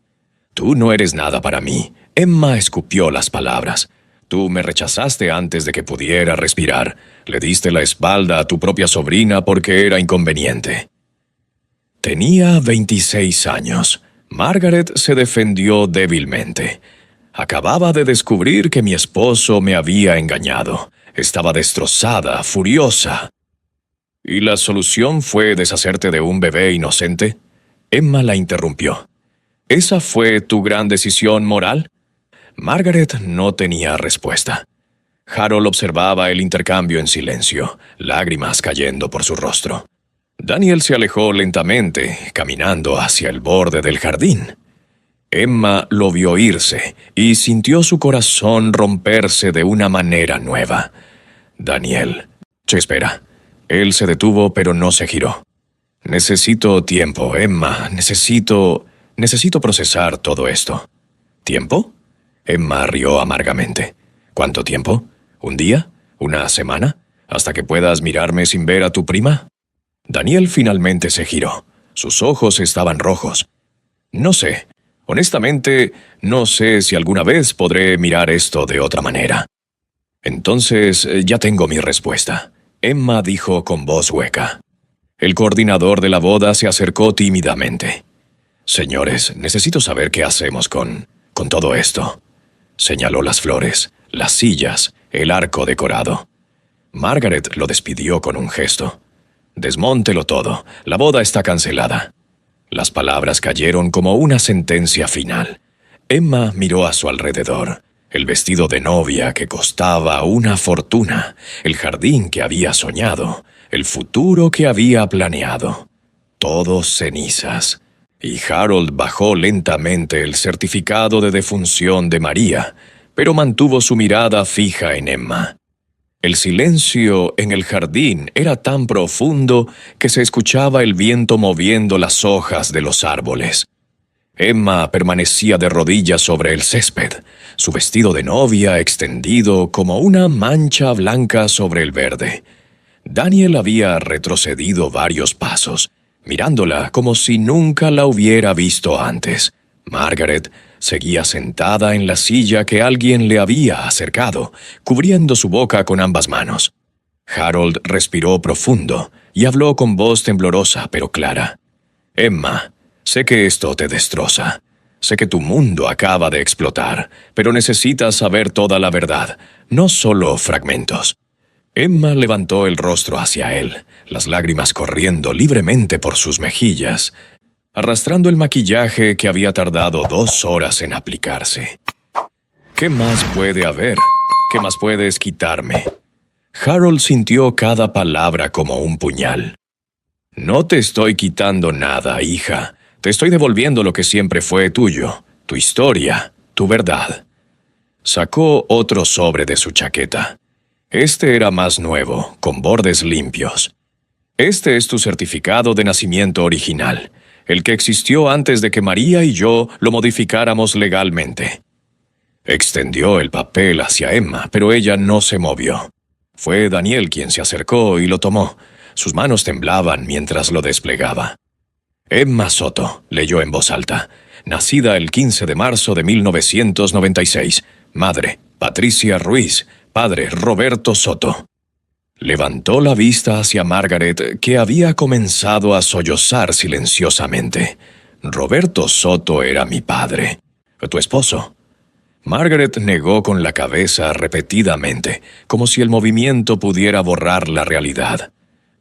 Tú no eres nada para mí. Emma escupió las palabras. Tú me rechazaste antes de que pudiera respirar. Le diste la espalda a tu propia sobrina porque era inconveniente. Tenía 26 años. Margaret se defendió débilmente. Acababa de descubrir que mi esposo me había engañado. Estaba destrozada, furiosa. ¿Y la solución fue deshacerte de un bebé inocente? Emma la interrumpió. ¿Esa fue tu gran decisión moral? Margaret no tenía respuesta. Harold observaba el intercambio en silencio, lágrimas cayendo por su rostro. Daniel se alejó lentamente, caminando hacia el borde del jardín. Emma lo vio irse y sintió su corazón romperse de una manera nueva. Daniel. Espera. Él se detuvo, pero no se giró. Necesito tiempo, Emma. Necesito procesar todo esto. ¿Tiempo? Emma rió amargamente. ¿Cuánto tiempo? ¿Un día? ¿Una semana? ¿Hasta que puedas mirarme sin ver a tu prima? Daniel finalmente se giró. Sus ojos estaban rojos. No sé. Honestamente, no sé si alguna vez podré mirar esto de otra manera. Entonces, ya tengo mi respuesta. Emma dijo con voz hueca. El coordinador de la boda se acercó tímidamente. Señores, necesito saber qué hacemos con todo esto. Señaló las flores, las sillas, el arco decorado. Margaret lo despidió con un gesto. Desmóntelo todo, la boda está cancelada. Las palabras cayeron como una sentencia final. Emma miró a su alrededor. El vestido de novia que costaba una fortuna, el jardín que había soñado, el futuro que había planeado. Todos cenizas. Y Harold bajó lentamente el certificado de defunción de María, pero mantuvo su mirada fija en Emma. El silencio en el jardín era tan profundo que se escuchaba el viento moviendo las hojas de los árboles. Emma permanecía de rodillas sobre el césped, su vestido de novia extendido como una mancha blanca sobre el verde. Daniel había retrocedido varios pasos, mirándola como si nunca la hubiera visto antes. Margaret seguía sentada en la silla que alguien le había acercado, cubriendo su boca con ambas manos. Harold respiró profundo y habló con voz temblorosa pero clara. Emma, sé que esto te destroza. Sé que tu mundo acaba de explotar, pero necesitas saber toda la verdad, no solo fragmentos. Emma levantó el rostro hacia él, las lágrimas corriendo libremente por sus mejillas, arrastrando el maquillaje que había tardado 2 horas en aplicarse. ¿Qué más puede haber? ¿Qué más puedes quitarme? Harold sintió cada palabra como un puñal. No te estoy quitando nada, hija. Te estoy devolviendo lo que siempre fue tuyo, tu historia, tu verdad. Sacó otro sobre de su chaqueta. Este era más nuevo, con bordes limpios. Este es tu certificado de nacimiento original, el que existió antes de que María y yo lo modificáramos legalmente. Extendió el papel hacia Emma, pero ella no se movió. Fue Daniel quien se acercó y lo tomó. Sus manos temblaban mientras lo desplegaba. Emma Soto, leyó en voz alta, nacida el 15 de marzo de 1996, madre, Patricia Ruiz, padre, Roberto Soto. Levantó la vista hacia Margaret, que había comenzado a sollozar silenciosamente. Roberto Soto era mi padre. Tu esposo. Margaret negó con la cabeza repetidamente, como si el movimiento pudiera borrar la realidad.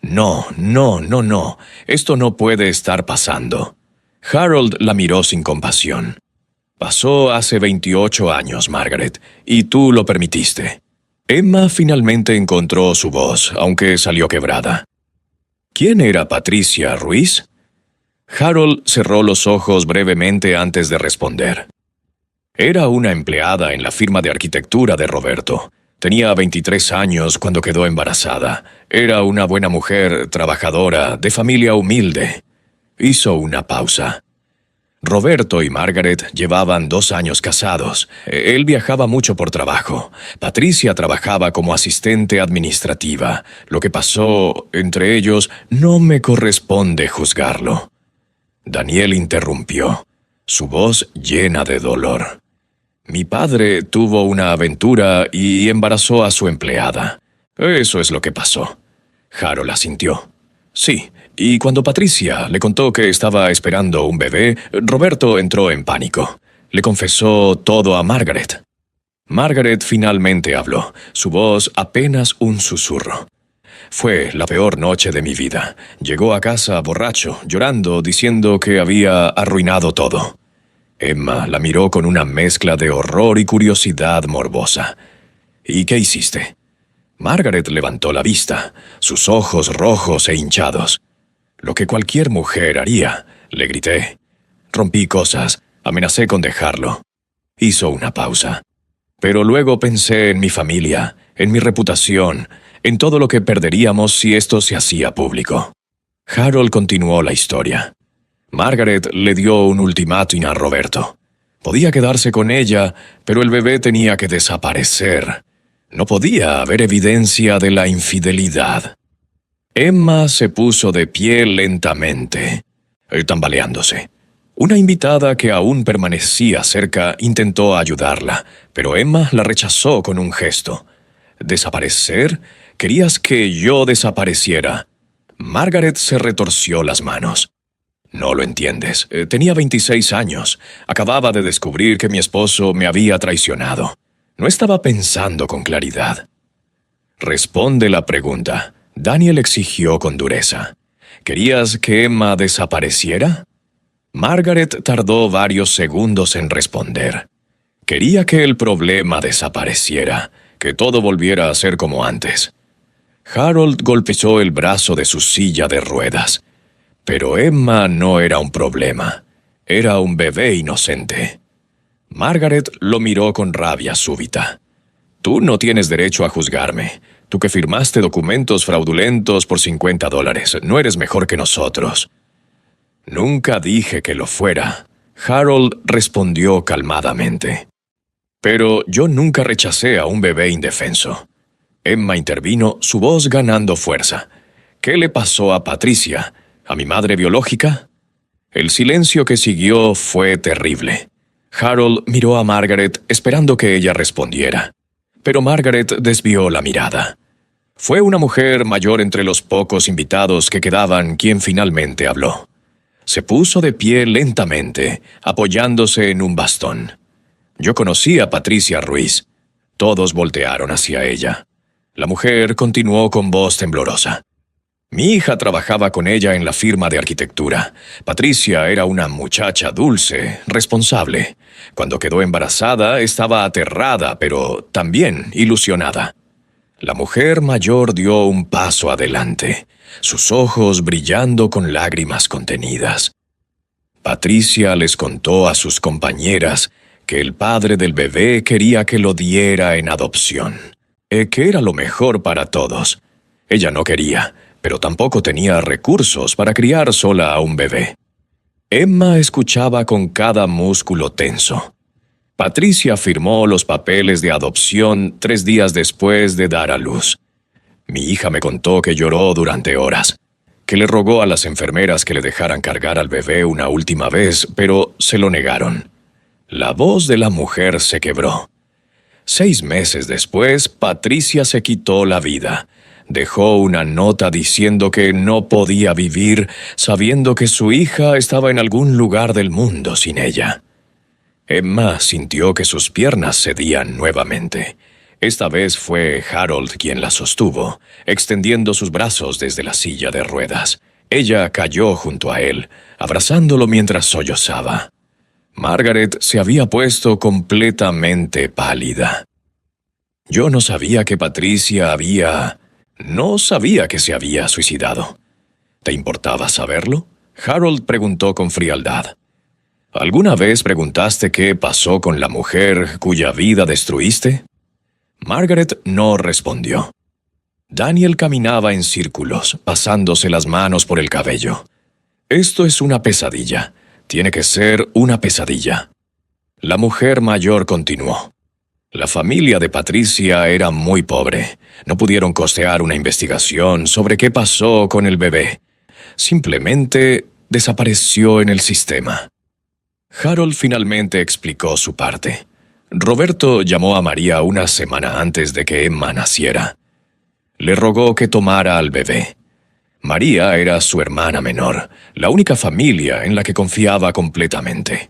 No, no, no, no. Esto no puede estar pasando. Harold la miró sin compasión. Pasó hace 28 años, Margaret, y tú lo permitiste. Emma finalmente encontró su voz, aunque salió quebrada. ¿Quién era Patricia Ruiz? Harold cerró los ojos brevemente antes de responder. Era una empleada en la firma de arquitectura de Roberto. Tenía 23 años cuando quedó embarazada. Era una buena mujer, trabajadora, de familia humilde. Hizo una pausa. Roberto y Margaret llevaban 2 años casados. Él viajaba mucho por trabajo. Patricia trabajaba como asistente administrativa. Lo que pasó entre ellos no me corresponde juzgarlo. Daniel interrumpió, su voz llena de dolor. Mi padre tuvo una aventura y embarazó a su empleada. Eso es lo que pasó. Harold asintió. Sí, y cuando Patricia le contó que estaba esperando un bebé, Roberto entró en pánico. Le confesó todo a Margaret. Margaret finalmente habló, su voz apenas un susurro. Fue la peor noche de mi vida. Llegó a casa borracho, llorando, diciendo que había arruinado todo. Emma la miró con una mezcla de horror y curiosidad morbosa. ¿Y qué hiciste? Margaret levantó la vista, sus ojos rojos e hinchados. Lo que cualquier mujer haría, le grité. Rompí cosas, amenacé con dejarlo. Hizo una pausa. Pero luego pensé en mi familia, en mi reputación, en todo lo que perderíamos si esto se hacía público. Harold continuó la historia. Margaret le dio un ultimátum a Roberto. Podía quedarse con ella, pero el bebé tenía que desaparecer. No podía haber evidencia de la infidelidad. Emma se puso de pie lentamente, tambaleándose. Una invitada que aún permanecía cerca intentó ayudarla, pero Emma la rechazó con un gesto. ¿Desaparecer? ¿Querías que yo desapareciera? Margaret se retorció las manos. No lo entiendes. Tenía 26 años. Acababa de descubrir que mi esposo me había traicionado. No estaba pensando con claridad. Responde la pregunta. Daniel exigió con dureza. ¿Querías que Emma desapareciera? Margaret tardó varios segundos en responder. Quería que el problema desapareciera, que todo volviera a ser como antes. Harold golpeó el brazo de su silla de ruedas. Pero Emma no era un problema. Era un bebé inocente. Margaret lo miró con rabia súbita. Tú no tienes derecho a juzgarme. Tú que firmaste documentos fraudulentos por $50. No eres mejor que nosotros. Nunca dije que lo fuera. Harold respondió calmadamente. Pero yo nunca rechacé a un bebé indefenso. Emma intervino, su voz ganando fuerza. ¿Qué le pasó a Patricia? ¿A mi madre biológica? El silencio que siguió fue terrible. Harold miró a Margaret esperando que ella respondiera. Pero Margaret desvió la mirada. Fue una mujer mayor entre los pocos invitados que quedaban quien finalmente habló. Se puso de pie lentamente, apoyándose en un bastón. Yo conocí a Patricia Ruiz. Todos voltearon hacia ella. La mujer continuó con voz temblorosa. Mi hija trabajaba con ella en la firma de arquitectura. Patricia era una muchacha dulce, responsable. Cuando quedó embarazada estaba aterrada, pero también ilusionada. La mujer mayor dio un paso adelante, sus ojos brillando con lágrimas contenidas. Patricia les contó a sus compañeras que el padre del bebé quería que lo diera en adopción, que era lo mejor para todos. Ella no quería, pero tampoco tenía recursos para criar sola a un bebé. Emma escuchaba con cada músculo tenso. Patricia firmó los papeles de adopción 3 días después de dar a luz. Mi hija me contó que lloró durante horas, que le rogó a las enfermeras que le dejaran cargar al bebé una última vez, pero se lo negaron. La voz de la mujer se quebró. 6 meses después, Patricia se quitó la vida. dejó una nota diciendo que no podía vivir sabiendo que su hija estaba en algún lugar del mundo sin ella. Emma sintió que sus piernas cedían nuevamente. Esta vez fue Harold quien la sostuvo, extendiendo sus brazos desde la silla de ruedas. Ella cayó junto a él, abrazándolo mientras sollozaba. Margaret se había puesto completamente pálida. Yo no sabía que Patricia No sabía que se había suicidado. ¿Te importaba saberlo? Harold preguntó con frialdad. ¿Alguna vez preguntaste qué pasó con la mujer cuya vida destruiste? Margaret no respondió. Daniel caminaba en círculos, pasándose las manos por el cabello. Esto es una pesadilla. Tiene que ser una pesadilla. La mujer mayor continuó. La familia de Patricia era muy pobre. No pudieron costear una investigación sobre qué pasó con el bebé. Simplemente desapareció en el sistema. Harold finalmente explicó su parte. Roberto llamó a María una semana antes de que Emma naciera. Le rogó que tomara al bebé. María era su hermana menor, la única familia en la que confiaba completamente.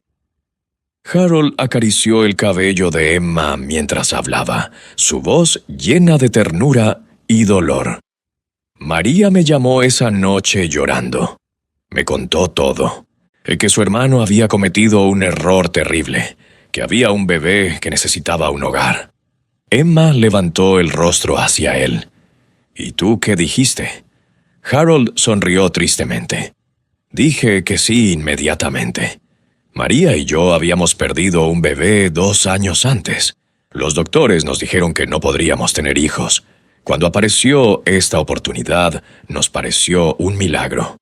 Harold acarició el cabello de Emma mientras hablaba, su voz llena de ternura y dolor. María me llamó esa noche llorando. Me contó todo. Que su hermano había cometido un error terrible, que había un bebé que necesitaba un hogar. Emma levantó el rostro hacia él. ¿Y tú qué dijiste? Harold sonrió tristemente. Dije que sí inmediatamente. María y yo habíamos perdido un bebé 2 años antes. Los doctores nos dijeron que no podríamos tener hijos. Cuando apareció esta oportunidad, nos pareció un milagro.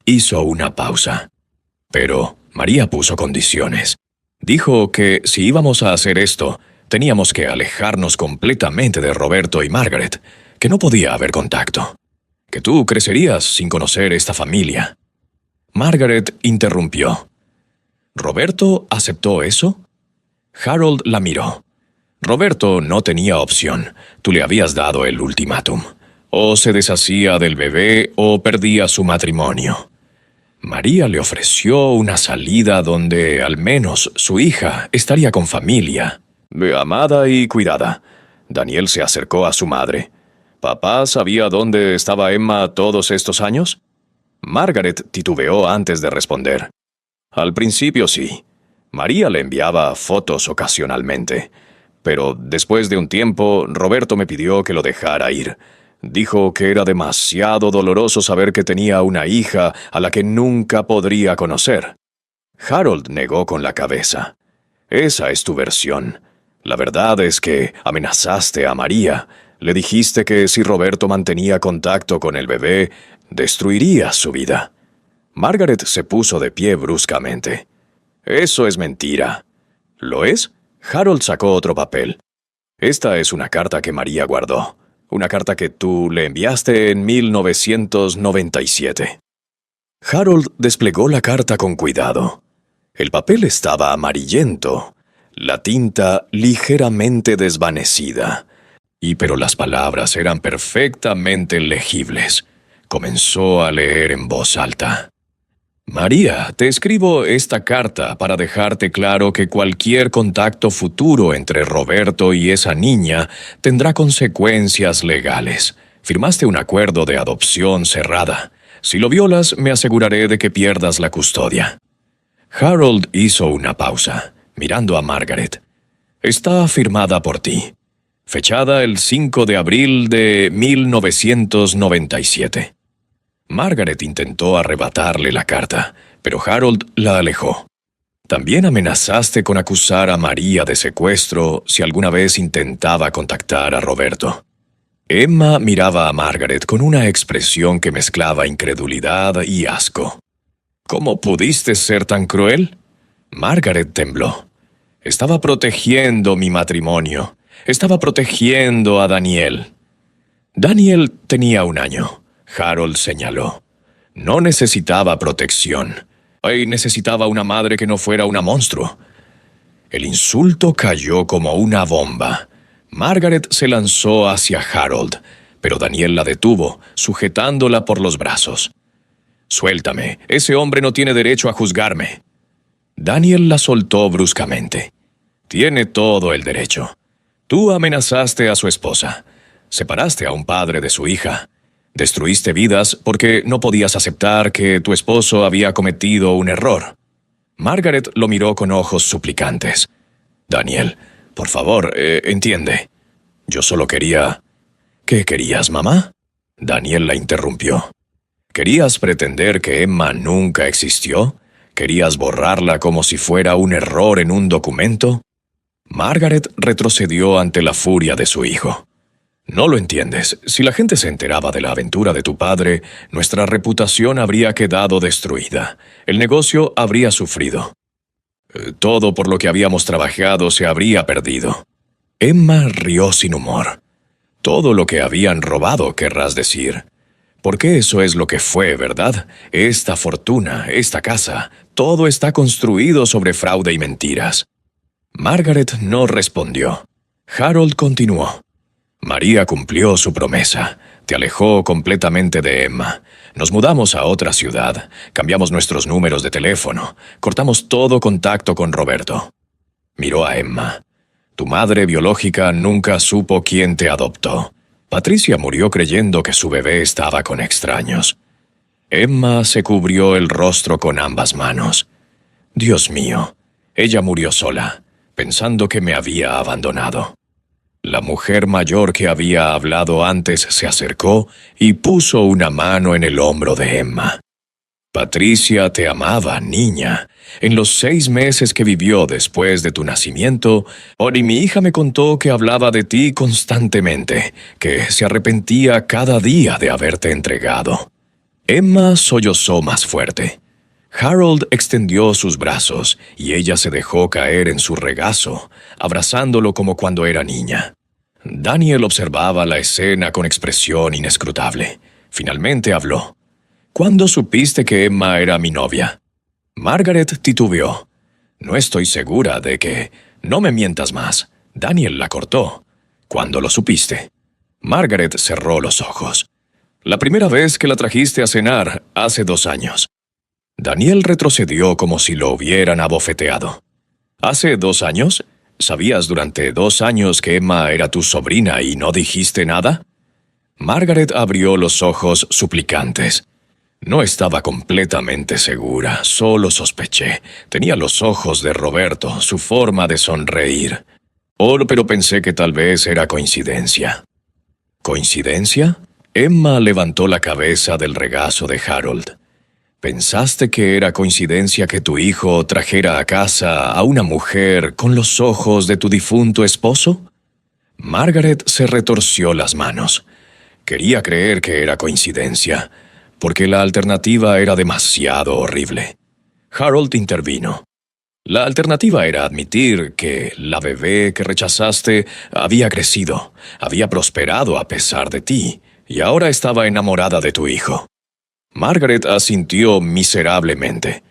Hizo una pausa. Pero María puso condiciones. Dijo que si íbamos a hacer esto, teníamos que alejarnos completamente de Roberto y Margaret, que no podía haber contacto, que tú crecerías sin conocer esta familia. Margaret interrumpió. ¿Roberto aceptó eso? Harold la miró. Roberto no tenía opción. Tú le habías dado el ultimátum. O se deshacía del bebé o perdía su matrimonio. María le ofreció una salida donde, al menos, su hija estaría con familia. Amada y cuidada. Daniel se acercó a su madre. ¿Papá sabía dónde estaba Emma todos estos años? Margaret titubeó antes de responder. Al principio sí. María le enviaba fotos ocasionalmente. Pero después de un tiempo, Roberto me pidió que lo dejara ir. Dijo que era demasiado doloroso saber que tenía una hija a la que nunca podría conocer. Harold negó con la cabeza. Esa es tu versión. La verdad es que amenazaste a María. Le dijiste que si Roberto mantenía contacto con el bebé, destruiría su vida. Margaret se puso de pie bruscamente. Eso es mentira. ¿Lo es? Harold sacó otro papel. Esta es una carta que María guardó. Una carta que tú le enviaste en 1997. Harold desplegó la carta con cuidado. El papel estaba amarillento, la tinta ligeramente desvanecida. Pero las palabras eran perfectamente legibles. Comenzó a leer en voz alta. María, te escribo esta carta para dejarte claro que cualquier contacto futuro entre Roberto y esa niña tendrá consecuencias legales. Firmaste un acuerdo de adopción cerrada. Si lo violas, me aseguraré de que pierdas la custodia. Harold hizo una pausa, mirando a Margaret. Está firmada por ti. Fechada el 5 de abril de 1997. Margaret intentó arrebatarle la carta, pero Harold la alejó. También amenazaste con acusar a María de secuestro si alguna vez intentaba contactar a Roberto. Emma miraba a Margaret con una expresión que mezclaba incredulidad y asco. ¿Cómo pudiste ser tan cruel? Margaret tembló. Estaba protegiendo mi matrimonio. Estaba protegiendo a Daniel. Daniel tenía 1 año. Harold señaló. No necesitaba protección. Necesitaba una madre que no fuera una monstruo. El insulto cayó como una bomba. Margaret se lanzó hacia Harold, pero Daniel la detuvo, sujetándola por los brazos. «Suéltame, ese hombre no tiene derecho a juzgarme». Daniel la soltó bruscamente. «Tiene todo el derecho. Tú amenazaste a su esposa, separaste a un padre de su hija, destruiste vidas porque no podías aceptar que tu esposo había cometido un error». Margaret lo miró con ojos suplicantes. «Daniel, por favor, entiende. Yo solo quería...» «¿Qué querías, mamá?». Daniel la interrumpió. «¿Querías pretender que Emma nunca existió? ¿Querías borrarla como si fuera un error en un documento?». Margaret retrocedió ante la furia de su hijo. «No lo entiendes. Si la gente se enteraba de la aventura de tu padre, nuestra reputación habría quedado destruida. El negocio habría sufrido. Todo por lo que habíamos trabajado se habría perdido». Emma rió sin humor. «Todo lo que habían robado, querrás decir. Porque eso es lo que fue, ¿verdad? Esta fortuna, esta casa, todo está construido sobre fraude y mentiras». Margaret no respondió. Harold continuó. «María cumplió su promesa. Te alejó completamente de Emma. Nos mudamos a otra ciudad, cambiamos nuestros números de teléfono, cortamos todo contacto con Roberto». Miró a Emma. «Tu madre biológica nunca supo quién te adoptó. Patricia murió creyendo que su bebé estaba con extraños». Emma se cubrió el rostro con ambas manos. «Dios mío, ella murió sola, pensando que me había abandonado». La mujer mayor que había hablado antes se acercó y puso una mano en el hombro de Emma. «Patricia te amaba, niña. En los 6 meses que vivió después de tu nacimiento, Ori, mi hija, me contó que hablaba de ti constantemente, que se arrepentía cada día de haberte entregado». Emma sollozó más fuerte. Harold extendió sus brazos y ella se dejó caer en su regazo, abrazándolo como cuando era niña. Daniel observaba la escena con expresión inescrutable. Finalmente habló. «¿Cuándo supiste que Emma era mi novia?». Margaret titubeó. «No estoy segura de que...». «No me mientas más. Daniel la cortó». «¿Cuándo lo supiste?». Margaret cerró los ojos. «La primera vez que la trajiste a cenar, hace 2 años». Daniel retrocedió como si lo hubieran abofeteado. «¿Hace 2 años? ¿Sabías durante 2 años que Emma era tu sobrina y no dijiste nada?». Margaret abrió los ojos suplicantes. «No estaba completamente segura, solo sospeché. Tenía los ojos de Roberto, su forma de sonreír. Pero pensé que tal vez era coincidencia». «¿Coincidencia?». Emma levantó la cabeza del regazo de Harold. «¿Pensaste que era coincidencia que tu hijo trajera a casa a una mujer con los ojos de tu difunto esposo?». Margaret se retorció las manos. Quería creer que era coincidencia, porque la alternativa era demasiado horrible. Harold intervino. «La alternativa era admitir que la bebé que rechazaste había crecido, había prosperado a pesar de ti, y ahora estaba enamorada de tu hijo». Margaret asintió miserablemente.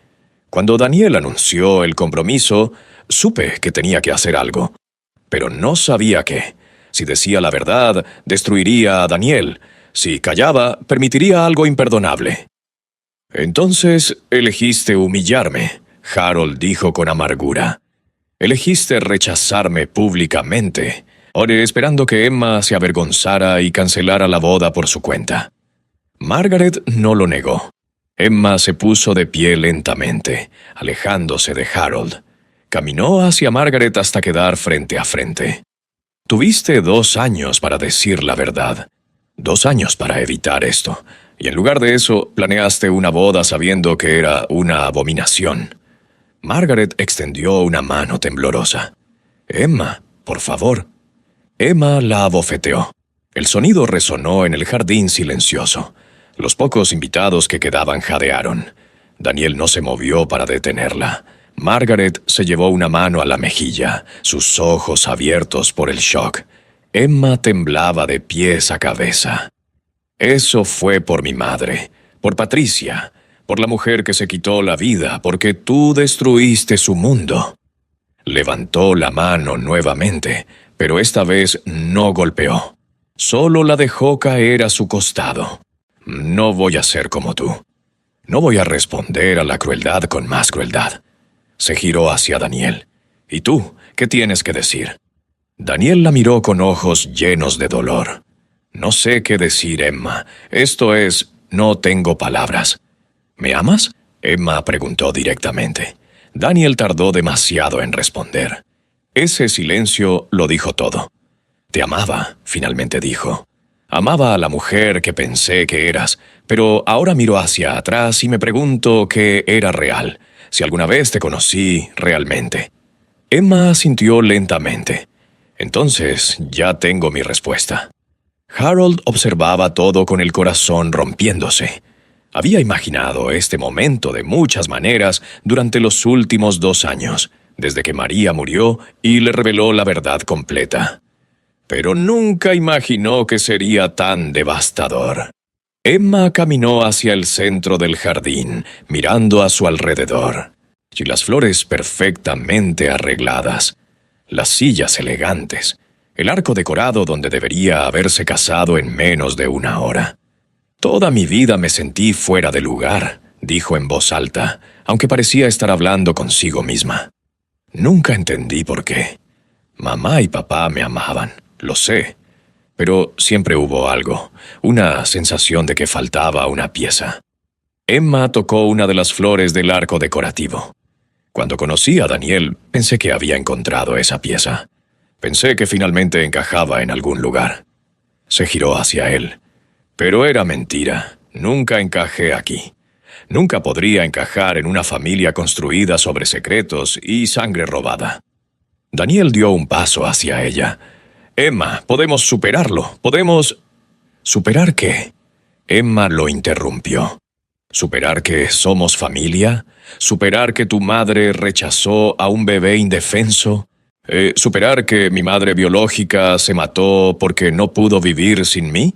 Cuando Daniel anunció el compromiso, supe que tenía que hacer algo, pero no sabía qué. Si decía la verdad, destruiría a Daniel. Si callaba, permitiría algo imperdonable. «Entonces elegiste humillarme», Harold dijo con amargura. «Elegiste rechazarme públicamente, esperando que Emma se avergonzara y cancelara la boda por su cuenta». Margaret no lo negó. Emma se puso de pie lentamente, alejándose de Harold. Caminó hacia Margaret hasta quedar frente a frente. «Tuviste 2 años para decir la verdad. 2 años para evitar esto. Y en lugar de eso, planeaste una boda sabiendo que era una abominación». Margaret extendió una mano temblorosa. «Emma, por favor». Emma la abofeteó. El sonido resonó en el jardín silencioso. Los pocos invitados que quedaban jadearon. Daniel no se movió para detenerla. Margaret se llevó una mano a la mejilla, sus ojos abiertos por el shock. Emma temblaba de pies a cabeza. «Eso fue por mi madre, por Patricia, por la mujer que se quitó la vida, porque tú destruiste su mundo». Levantó la mano nuevamente, pero esta vez no golpeó. Solo la dejó caer a su costado. No voy a ser como tú. No voy a responder a la crueldad con más crueldad. Se giró hacia Daniel. ¿Y tú, qué tienes que decir? Daniel la miró con ojos llenos de dolor. No sé qué decir, Emma. No tengo palabras. ¿Me amas? Emma preguntó directamente. Daniel tardó demasiado en responder. Ese silencio lo dijo todo. Te amaba, finalmente dijo. Amaba a la mujer que pensé que eras, pero ahora miro hacia atrás y me pregunto qué era real, si alguna vez te conocí realmente. Emma asintió lentamente. Entonces ya tengo mi respuesta. Harold observaba todo con el corazón rompiéndose. Había imaginado este momento de muchas maneras durante los últimos 2 años, desde que María murió y le reveló la verdad completa. Pero nunca imaginó que sería tan devastador. Emma caminó hacia el centro del jardín, mirando a su alrededor. Y las flores perfectamente arregladas, las sillas elegantes, el arco decorado donde debería haberse casado en menos de 1 hora. Toda mi vida me sentí fuera de lugar, dijo en voz alta, aunque parecía estar hablando consigo misma. Nunca entendí por qué. Mamá y papá me amaban, lo sé, pero siempre hubo algo, una sensación de que faltaba una pieza. Emma tocó una de las flores del arco decorativo. Cuando conocí a Daniel, pensé que había encontrado esa pieza. Pensé que finalmente encajaba en algún lugar. Se giró hacia él. Pero era mentira. Nunca encajé aquí. Nunca podría encajar en una familia construida sobre secretos y sangre robada. Daniel dio un paso hacia ella. Emma, podemos superarlo. Podemos... ¿Superar qué? Emma lo interrumpió. ¿Superar que somos familia? ¿Superar que tu madre rechazó a un bebé indefenso? ¿Superar que mi madre biológica se mató porque no pudo vivir sin mí?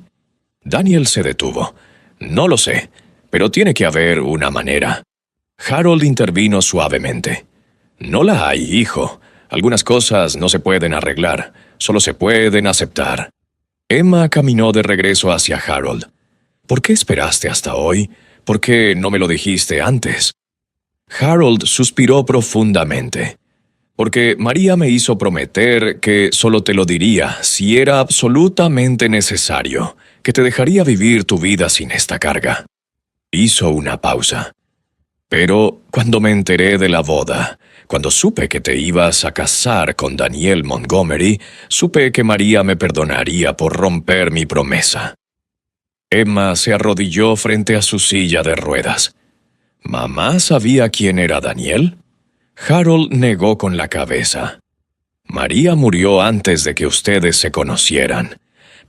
Daniel se detuvo. No lo sé, pero tiene que haber una manera. Harold intervino suavemente. No la hay, hijo. Algunas cosas no se pueden arreglar, solo se pueden aceptar. Emma caminó de regreso hacia Harold. ¿Por qué esperaste hasta hoy? ¿Por qué no me lo dijiste antes? Harold suspiró profundamente. Porque María me hizo prometer que solo te lo diría si era absolutamente necesario, que te dejaría vivir tu vida sin esta carga. Hizo una pausa. Pero cuando me enteré de la boda, cuando supe que te ibas a casar con Daniel Montgomery, supe que María me perdonaría por romper mi promesa. Emma se arrodilló frente a su silla de ruedas. ¿Mamá sabía quién era Daniel? Harold negó con la cabeza. María murió antes de que ustedes se conocieran,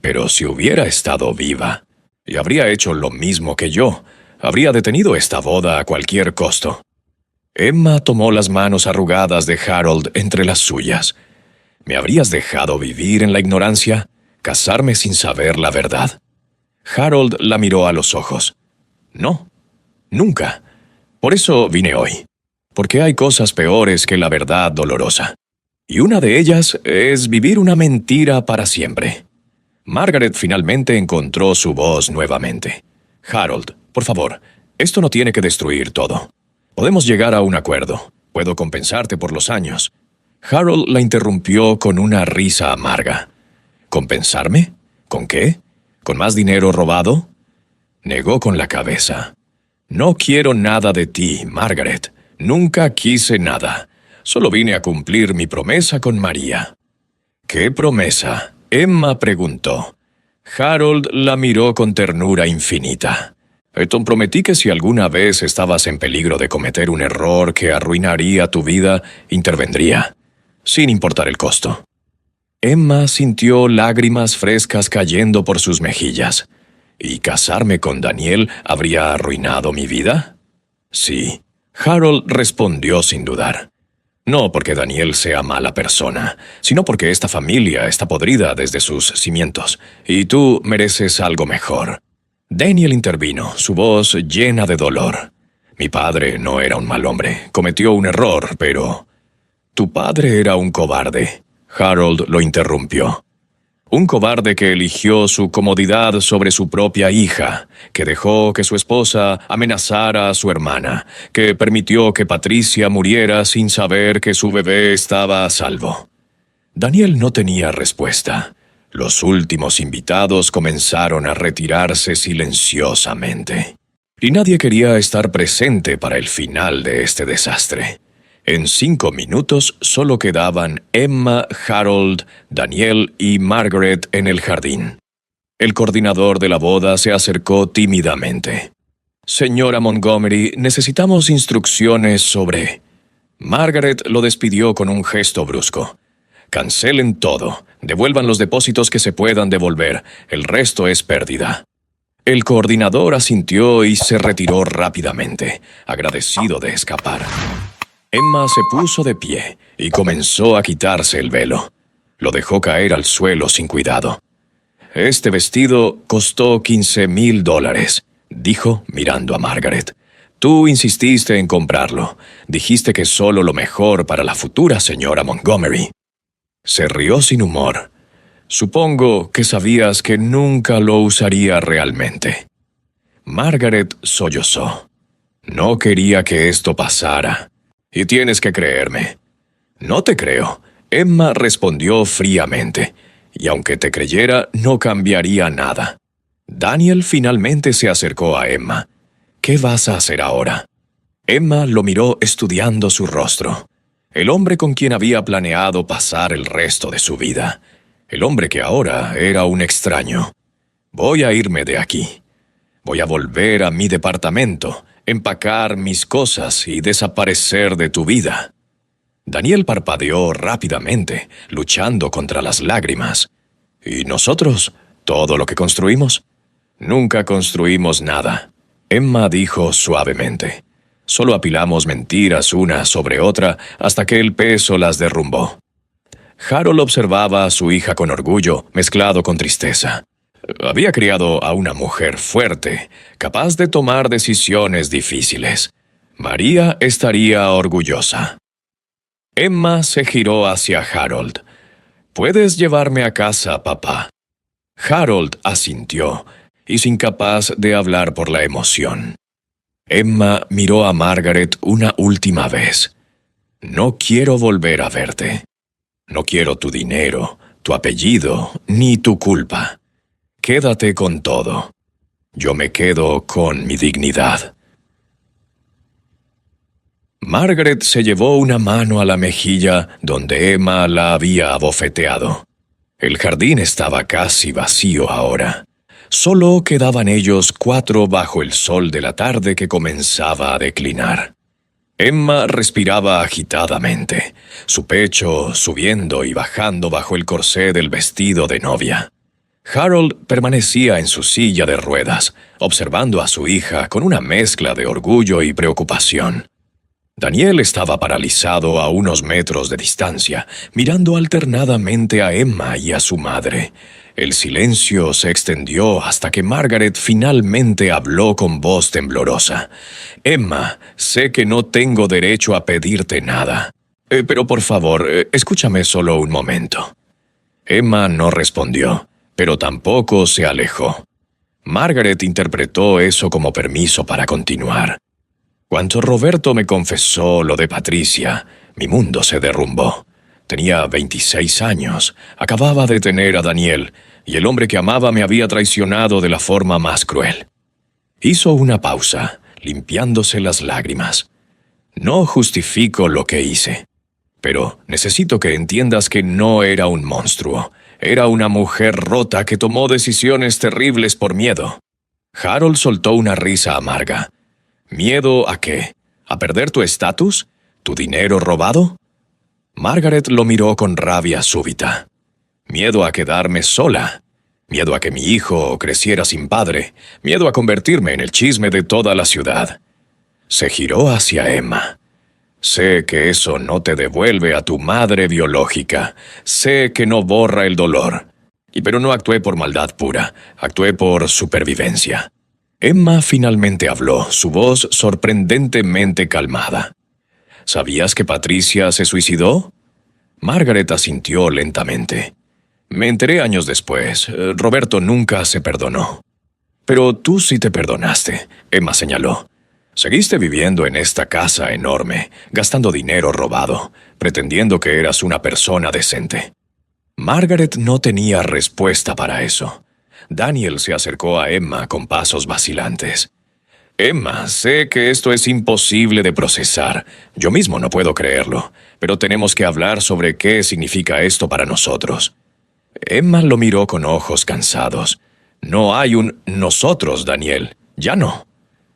pero si hubiera estado viva, y habría hecho lo mismo que yo, habría detenido esta boda a cualquier costo. Emma tomó las manos arrugadas de Harold entre las suyas. ¿Me habrías dejado vivir en la ignorancia? ¿Casarme sin saber la verdad? Harold la miró a los ojos. No, nunca. Por eso vine hoy. Porque hay cosas peores que la verdad dolorosa. Y una de ellas es vivir una mentira para siempre. Margaret finalmente encontró su voz nuevamente. Harold, por favor, esto no tiene que destruir todo. Podemos llegar a un acuerdo. Puedo compensarte por los años. Harold la interrumpió con una risa amarga. ¿Compensarme? ¿Con qué? ¿Con más dinero robado? Negó con la cabeza. No quiero nada de ti, Margaret. Nunca quise nada. Solo vine a cumplir mi promesa con María. ¿Qué promesa? Emma preguntó. Harold la miró con ternura infinita. Te prometí que si alguna vez estabas en peligro de cometer un error que arruinaría tu vida, intervendría, sin importar el costo. Emma sintió lágrimas frescas cayendo por sus mejillas. ¿Y casarme con Daniel habría arruinado mi vida? Sí. Harold respondió sin dudar. No porque Daniel sea mala persona, sino porque esta familia está podrida desde sus cimientos, y tú mereces algo mejor. Daniel intervino, su voz llena de dolor. Mi padre no era un mal hombre, cometió un error, pero... Tu padre era un cobarde. Harold lo interrumpió. Un cobarde que eligió su comodidad sobre su propia hija, que dejó que su esposa amenazara a su hermana, que permitió que Patricia muriera sin saber que su bebé estaba a salvo. Daniel no tenía respuesta. Los últimos invitados comenzaron a retirarse silenciosamente. Y nadie quería estar presente para el final de este desastre. En 5 minutos solo quedaban Emma, Harold, Daniel y Margaret en el jardín. El coordinador de la boda se acercó tímidamente. «Señora Montgomery, necesitamos instrucciones sobre...» Margaret lo despidió con un gesto brusco. «Cancelen todo. Devuelvan los depósitos que se puedan devolver. El resto es pérdida». El coordinador asintió y se retiró rápidamente, agradecido de escapar. Emma se puso de pie y comenzó a quitarse el velo. Lo dejó caer al suelo sin cuidado. «Este vestido costó $15,000, dijo mirando a Margaret. «Tú insististe en comprarlo. Dijiste que solo lo mejor para la futura señora Montgomery». Se rió sin humor. «Supongo que sabías que nunca lo usaría realmente». Margaret sollozó. «No quería que esto pasara. Y tienes que creerme». «No te creo», Emma respondió fríamente. «Y aunque te creyera, no cambiaría nada». Daniel finalmente se acercó a Emma. «¿Qué vas a hacer ahora?» Emma lo miró estudiando su rostro. El hombre con quien había planeado pasar el resto de su vida. El hombre que ahora era un extraño. «Voy a irme de aquí. Voy a volver a mi departamento, empacar mis cosas y desaparecer de tu vida». Daniel parpadeó rápidamente, luchando contra las lágrimas. «¿Y nosotros? ¿Todo lo que construimos?» «Nunca construimos nada», Emma dijo suavemente. «Solo apilamos mentiras una sobre otra hasta que el peso las derrumbó». Harold observaba a su hija con orgullo, mezclado con tristeza. Había criado a una mujer fuerte, capaz de tomar decisiones difíciles. María estaría orgullosa. Emma se giró hacia Harold. «¿Puedes llevarme a casa, papá?» Harold asintió, y incapaz de hablar por la emoción. Emma miró a Margaret una última vez. «No quiero volver a verte. No quiero tu dinero, tu apellido, ni tu culpa. Quédate con todo. Yo me quedo con mi dignidad». Margaret se llevó una mano a la mejilla donde Emma la había abofeteado. El jardín estaba casi vacío ahora. Solo quedaban ellos 4 bajo el sol de la tarde que comenzaba a declinar. Emma respiraba agitadamente, su pecho subiendo y bajando bajo el corsé del vestido de novia. Harold permanecía en su silla de ruedas, observando a su hija con una mezcla de orgullo y preocupación. Daniel estaba paralizado a unos metros de distancia, mirando alternadamente a Emma y a su madre. El silencio se extendió hasta que Margaret finalmente habló con voz temblorosa. «Emma, sé que no tengo derecho a pedirte nada. Pero por favor, escúchame solo un momento». Emma no respondió, pero tampoco se alejó. Margaret interpretó eso como permiso para continuar. «Cuando Roberto me confesó lo de Patricia, mi mundo se derrumbó. Tenía 26 años, acababa de tener a Daniel, y el hombre que amaba me había traicionado de la forma más cruel». Hizo una pausa, limpiándose las lágrimas. «No justifico lo que hice, pero necesito que entiendas que no era un monstruo. Era una mujer rota que tomó decisiones terribles por miedo». Harold soltó una risa amarga. «¿Miedo a qué? ¿A perder tu estatus? ¿Tu dinero robado?» Margaret lo miró con rabia súbita. «Miedo a quedarme sola. Miedo a que mi hijo creciera sin padre. Miedo a convertirme en el chisme de toda la ciudad». Se giró hacia Emma. «Sé que eso no te devuelve a tu madre biológica. Sé que no borra el dolor. Pero no actué por maldad pura. Actué por supervivencia». Emma finalmente habló, su voz sorprendentemente calmada. «¿Sabías que Patricia se suicidó?» Margaret asintió lentamente. Me enteré años después. Roberto nunca se perdonó. Pero tú sí te perdonaste, Emma señaló. Seguiste viviendo en esta casa enorme, gastando dinero robado, pretendiendo que eras una persona decente. Margaret no tenía respuesta para eso. Daniel se acercó a Emma con pasos vacilantes. Emma, sé que esto es imposible de procesar. Yo mismo no puedo creerlo, pero tenemos que hablar sobre qué significa esto para nosotros. Emma lo miró con ojos cansados. No hay un nosotros, Daniel. Ya no.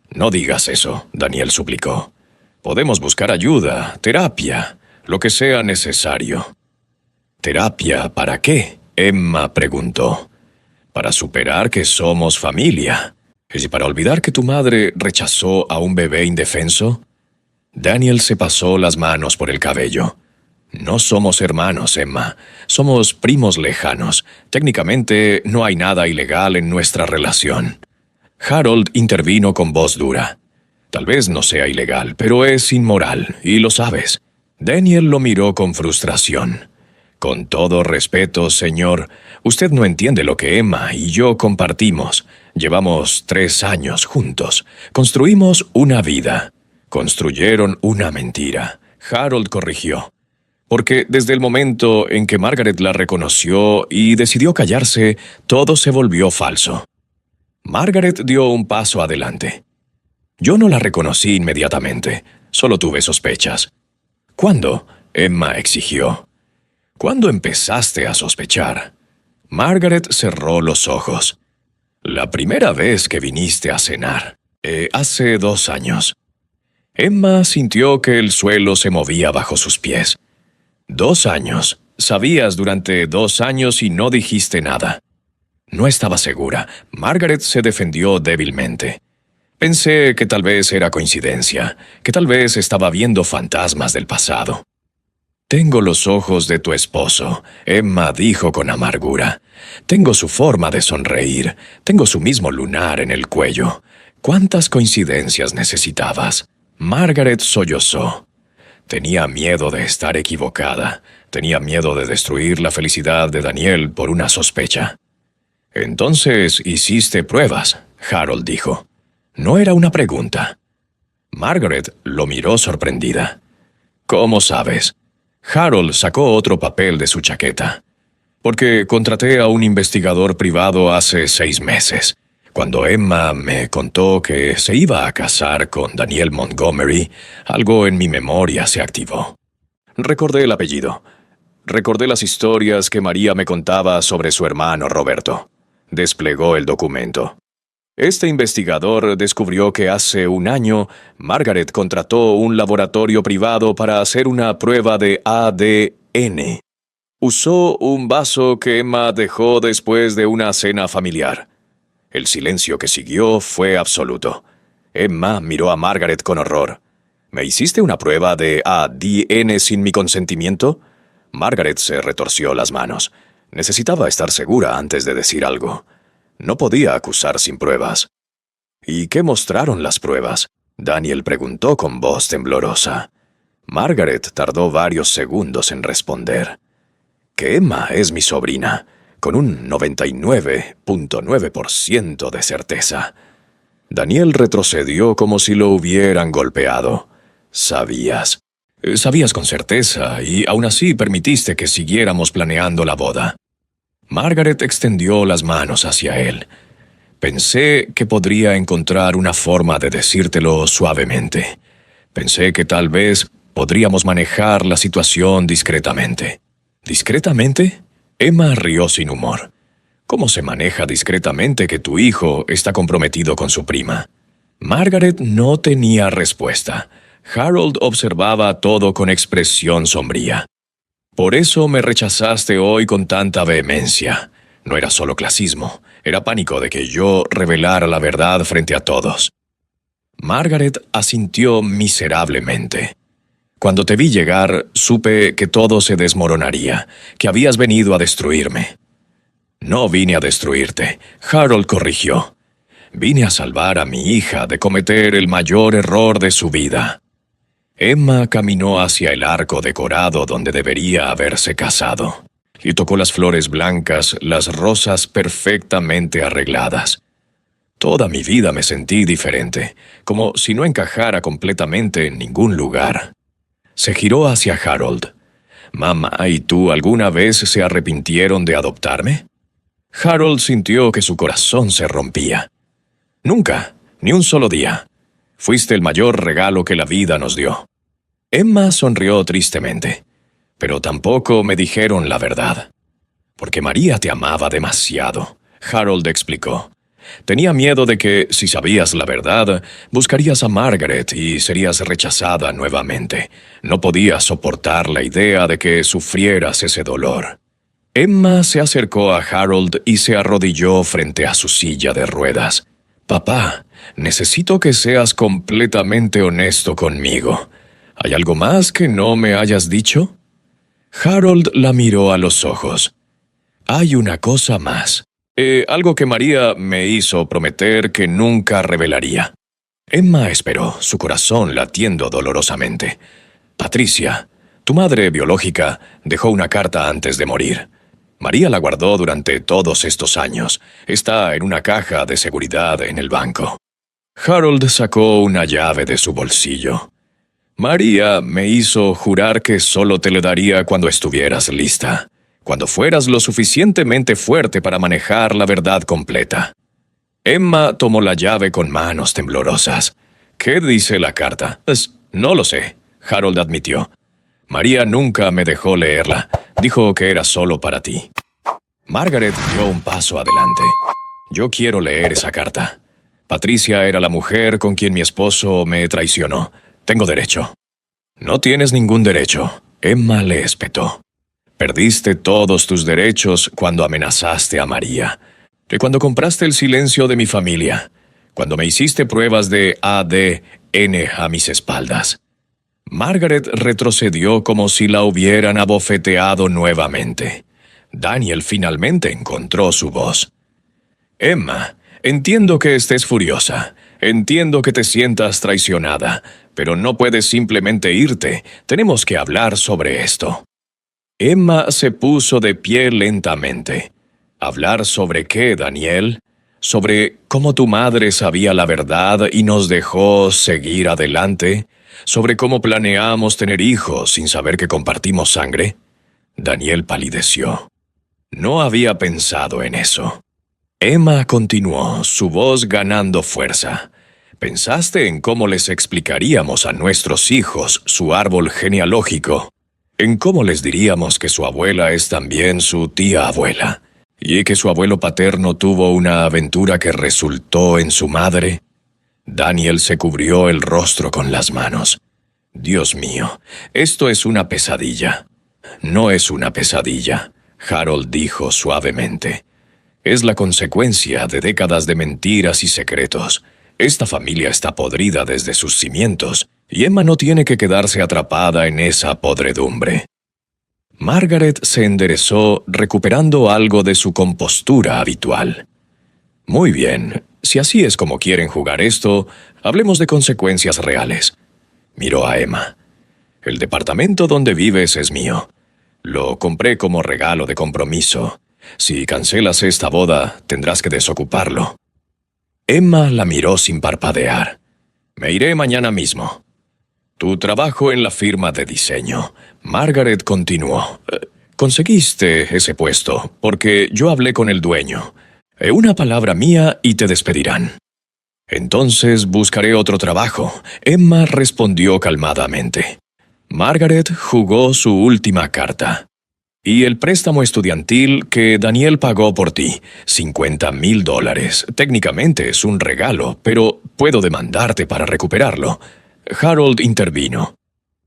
No digas eso, Daniel suplicó. Podemos buscar ayuda, terapia, lo que sea necesario. ¿Terapia para qué? Emma preguntó. Para superar que somos familia. ¿Y para olvidar que tu madre rechazó a un bebé indefenso? Daniel se pasó las manos por el cabello. No somos hermanos, Emma. Somos primos lejanos. Técnicamente no hay nada ilegal en nuestra relación. Harold intervino con voz dura. Tal vez no sea ilegal, pero es inmoral, y lo sabes. Daniel lo miró con frustración. Con todo respeto, señor, usted no entiende lo que Emma y yo compartimos. Llevamos 3 años juntos. Construimos una vida. Construyeron una mentira. Harold corrigió. Porque desde el momento en que Margaret la reconoció y decidió callarse, todo se volvió falso. Margaret dio un paso adelante. Yo no la reconocí inmediatamente, solo tuve sospechas. ¿Cuándo? Emma exigió. ¿Cuándo empezaste a sospechar? Margaret cerró los ojos. La primera vez que viniste a cenar. Hace 2 años. Emma sintió que el suelo se movía bajo sus pies. 2 años. Sabías durante 2 años y no dijiste nada. No estaba segura. Margaret se defendió débilmente. Pensé que tal vez era coincidencia, que tal vez estaba viendo fantasmas del pasado. Tengo los ojos de tu esposo, Emma dijo con amargura. Tengo su forma de sonreír, tengo su mismo lunar en el cuello. ¿Cuántas coincidencias necesitabas? Margaret sollozó. Tenía miedo de estar equivocada, tenía miedo de destruir la felicidad de Daniel por una sospecha. Entonces hiciste pruebas, Harold dijo. No era una pregunta. Margaret lo miró sorprendida. ¿Cómo sabes? Harold sacó otro papel de su chaqueta. Porque contraté a un investigador privado hace 6 meses. Cuando Emma me contó que se iba a casar con Daniel Montgomery, algo en mi memoria se activó. Recordé el apellido. Recordé las historias que María me contaba sobre su hermano Roberto. Desplegó el documento. Este investigador descubrió que hace 1 año, Margaret contrató un laboratorio privado para hacer una prueba de ADN. Usó un vaso que Emma dejó después de una cena familiar. El silencio que siguió fue absoluto. Emma miró a Margaret con horror. ¿Me hiciste una prueba de ADN sin mi consentimiento? Margaret se retorció las manos. Necesitaba estar segura antes de decir algo. No podía acusar sin pruebas. ¿Y qué mostraron las pruebas? Daniel preguntó con voz temblorosa. Margaret tardó varios segundos en responder. Que Emma es mi sobrina, con un 99.9% de certeza. Daniel retrocedió como si lo hubieran golpeado. Sabías. Sabías con certeza, y aún así permitiste que siguiéramos planeando la boda. Margaret extendió las manos hacia él. Pensé que podría encontrar una forma de decírtelo suavemente. Pensé que tal vez podríamos manejar la situación discretamente. ¿Discretamente? Emma rió sin humor. ¿Cómo se maneja discretamente que tu hijo está comprometido con su prima? Margaret no tenía respuesta. Harold observaba todo con expresión sombría. Por eso me rechazaste hoy con tanta vehemencia. No era solo clasismo, era pánico de que yo revelara la verdad frente a todos. Margaret asintió miserablemente. Cuando te vi llegar, supe que todo se desmoronaría, que habías venido a destruirme. No vine a destruirte, Harold corrigió. Vine a salvar a mi hija de cometer el mayor error de su vida. Emma caminó hacia el arco decorado donde debería haberse casado. y tocó las flores blancas, las rosas perfectamente arregladas. Toda mi vida me sentí diferente, como si no encajara completamente en ningún lugar. Se giró hacia Harold. «Mamá y tú alguna vez se arrepintieron de adoptarme?» Harold sintió que su corazón se rompía. «Nunca, ni un solo día. Fuiste el mayor regalo que la vida nos dio». Emma sonrió tristemente. «Pero tampoco me dijeron la verdad». «Porque María te amaba demasiado», Harold explicó. «Tenía miedo de que, si sabías la verdad, buscarías a Margaret y serías rechazada nuevamente. No podía soportar la idea de que sufrieras ese dolor». Emma se acercó a Harold y se arrodilló frente a su silla de ruedas. «Papá, necesito que seas completamente honesto conmigo. ¿Hay algo más que no me hayas dicho?» Harold la miró a los ojos. «Hay una cosa más. Algo que María me hizo prometer que nunca revelaría». Emma esperó, su corazón latiendo dolorosamente. «Patricia, tu madre biológica dejó una carta antes de morir. María la guardó durante todos estos años. Está en una caja de seguridad en el banco». Harold sacó una llave de su bolsillo. «María me hizo jurar que solo te le daría cuando estuvieras lista, cuando fueras lo suficientemente fuerte para manejar la verdad completa». Emma tomó la llave con manos temblorosas. «¿Qué dice la carta?» No lo sé», Harold admitió. «María nunca me dejó leerla. Dijo que era solo para ti». Margaret dio un paso adelante. «Yo quiero leer esa carta. Patricia era la mujer con quien mi esposo me traicionó. Tengo derecho». «No tienes ningún derecho», Emma le espetó. «Perdiste todos tus derechos cuando amenazaste a María, y cuando compraste el silencio de mi familia, cuando me hiciste pruebas de ADN a mis espaldas». Margaret retrocedió como si la hubieran abofeteado nuevamente. Daniel finalmente encontró su voz. «Emma, entiendo que estés furiosa. Entiendo que te sientas traicionada, pero no puedes simplemente irte. Tenemos que hablar sobre esto». Emma se puso de pie lentamente. «¿Hablar sobre qué, Daniel? ¿Sobre cómo tu madre sabía la verdad y nos dejó seguir adelante? ¿Sobre cómo planeamos tener hijos sin saber que compartimos sangre?» Daniel palideció. No había pensado en eso. Emma continuó, su voz ganando fuerza. «¿Pensaste en cómo les explicaríamos a nuestros hijos su árbol genealógico? ¿En cómo les diríamos que su abuela es también su tía abuela? ¿Y que su abuelo paterno tuvo una aventura que resultó en su madre?» Daniel se cubrió el rostro con las manos. «Dios mío, esto es una pesadilla». «No es una pesadilla», Harold dijo suavemente. «Es la consecuencia de décadas de mentiras y secretos. Esta familia está podrida desde sus cimientos, y Emma no tiene que quedarse atrapada en esa podredumbre». Margaret se enderezó, recuperando algo de su compostura habitual. «Muy bien, si así es como quieren jugar esto, hablemos de consecuencias reales». Miró a Emma. «El departamento donde vives es mío. Lo compré como regalo de compromiso. Si cancelas esta boda, tendrás que desocuparlo». Emma la miró sin parpadear. «Me iré mañana mismo». «Tu trabajo en la firma de diseño», Margaret continuó. «Conseguiste ese puesto porque yo hablé con el dueño. Una palabra mía y te despedirán». «Entonces buscaré otro trabajo», Emma respondió calmadamente. Margaret jugó su última carta. «Y el préstamo estudiantil que Daniel pagó por ti, $50,000. Técnicamente es un regalo, pero puedo demandarte para recuperarlo». Harold intervino.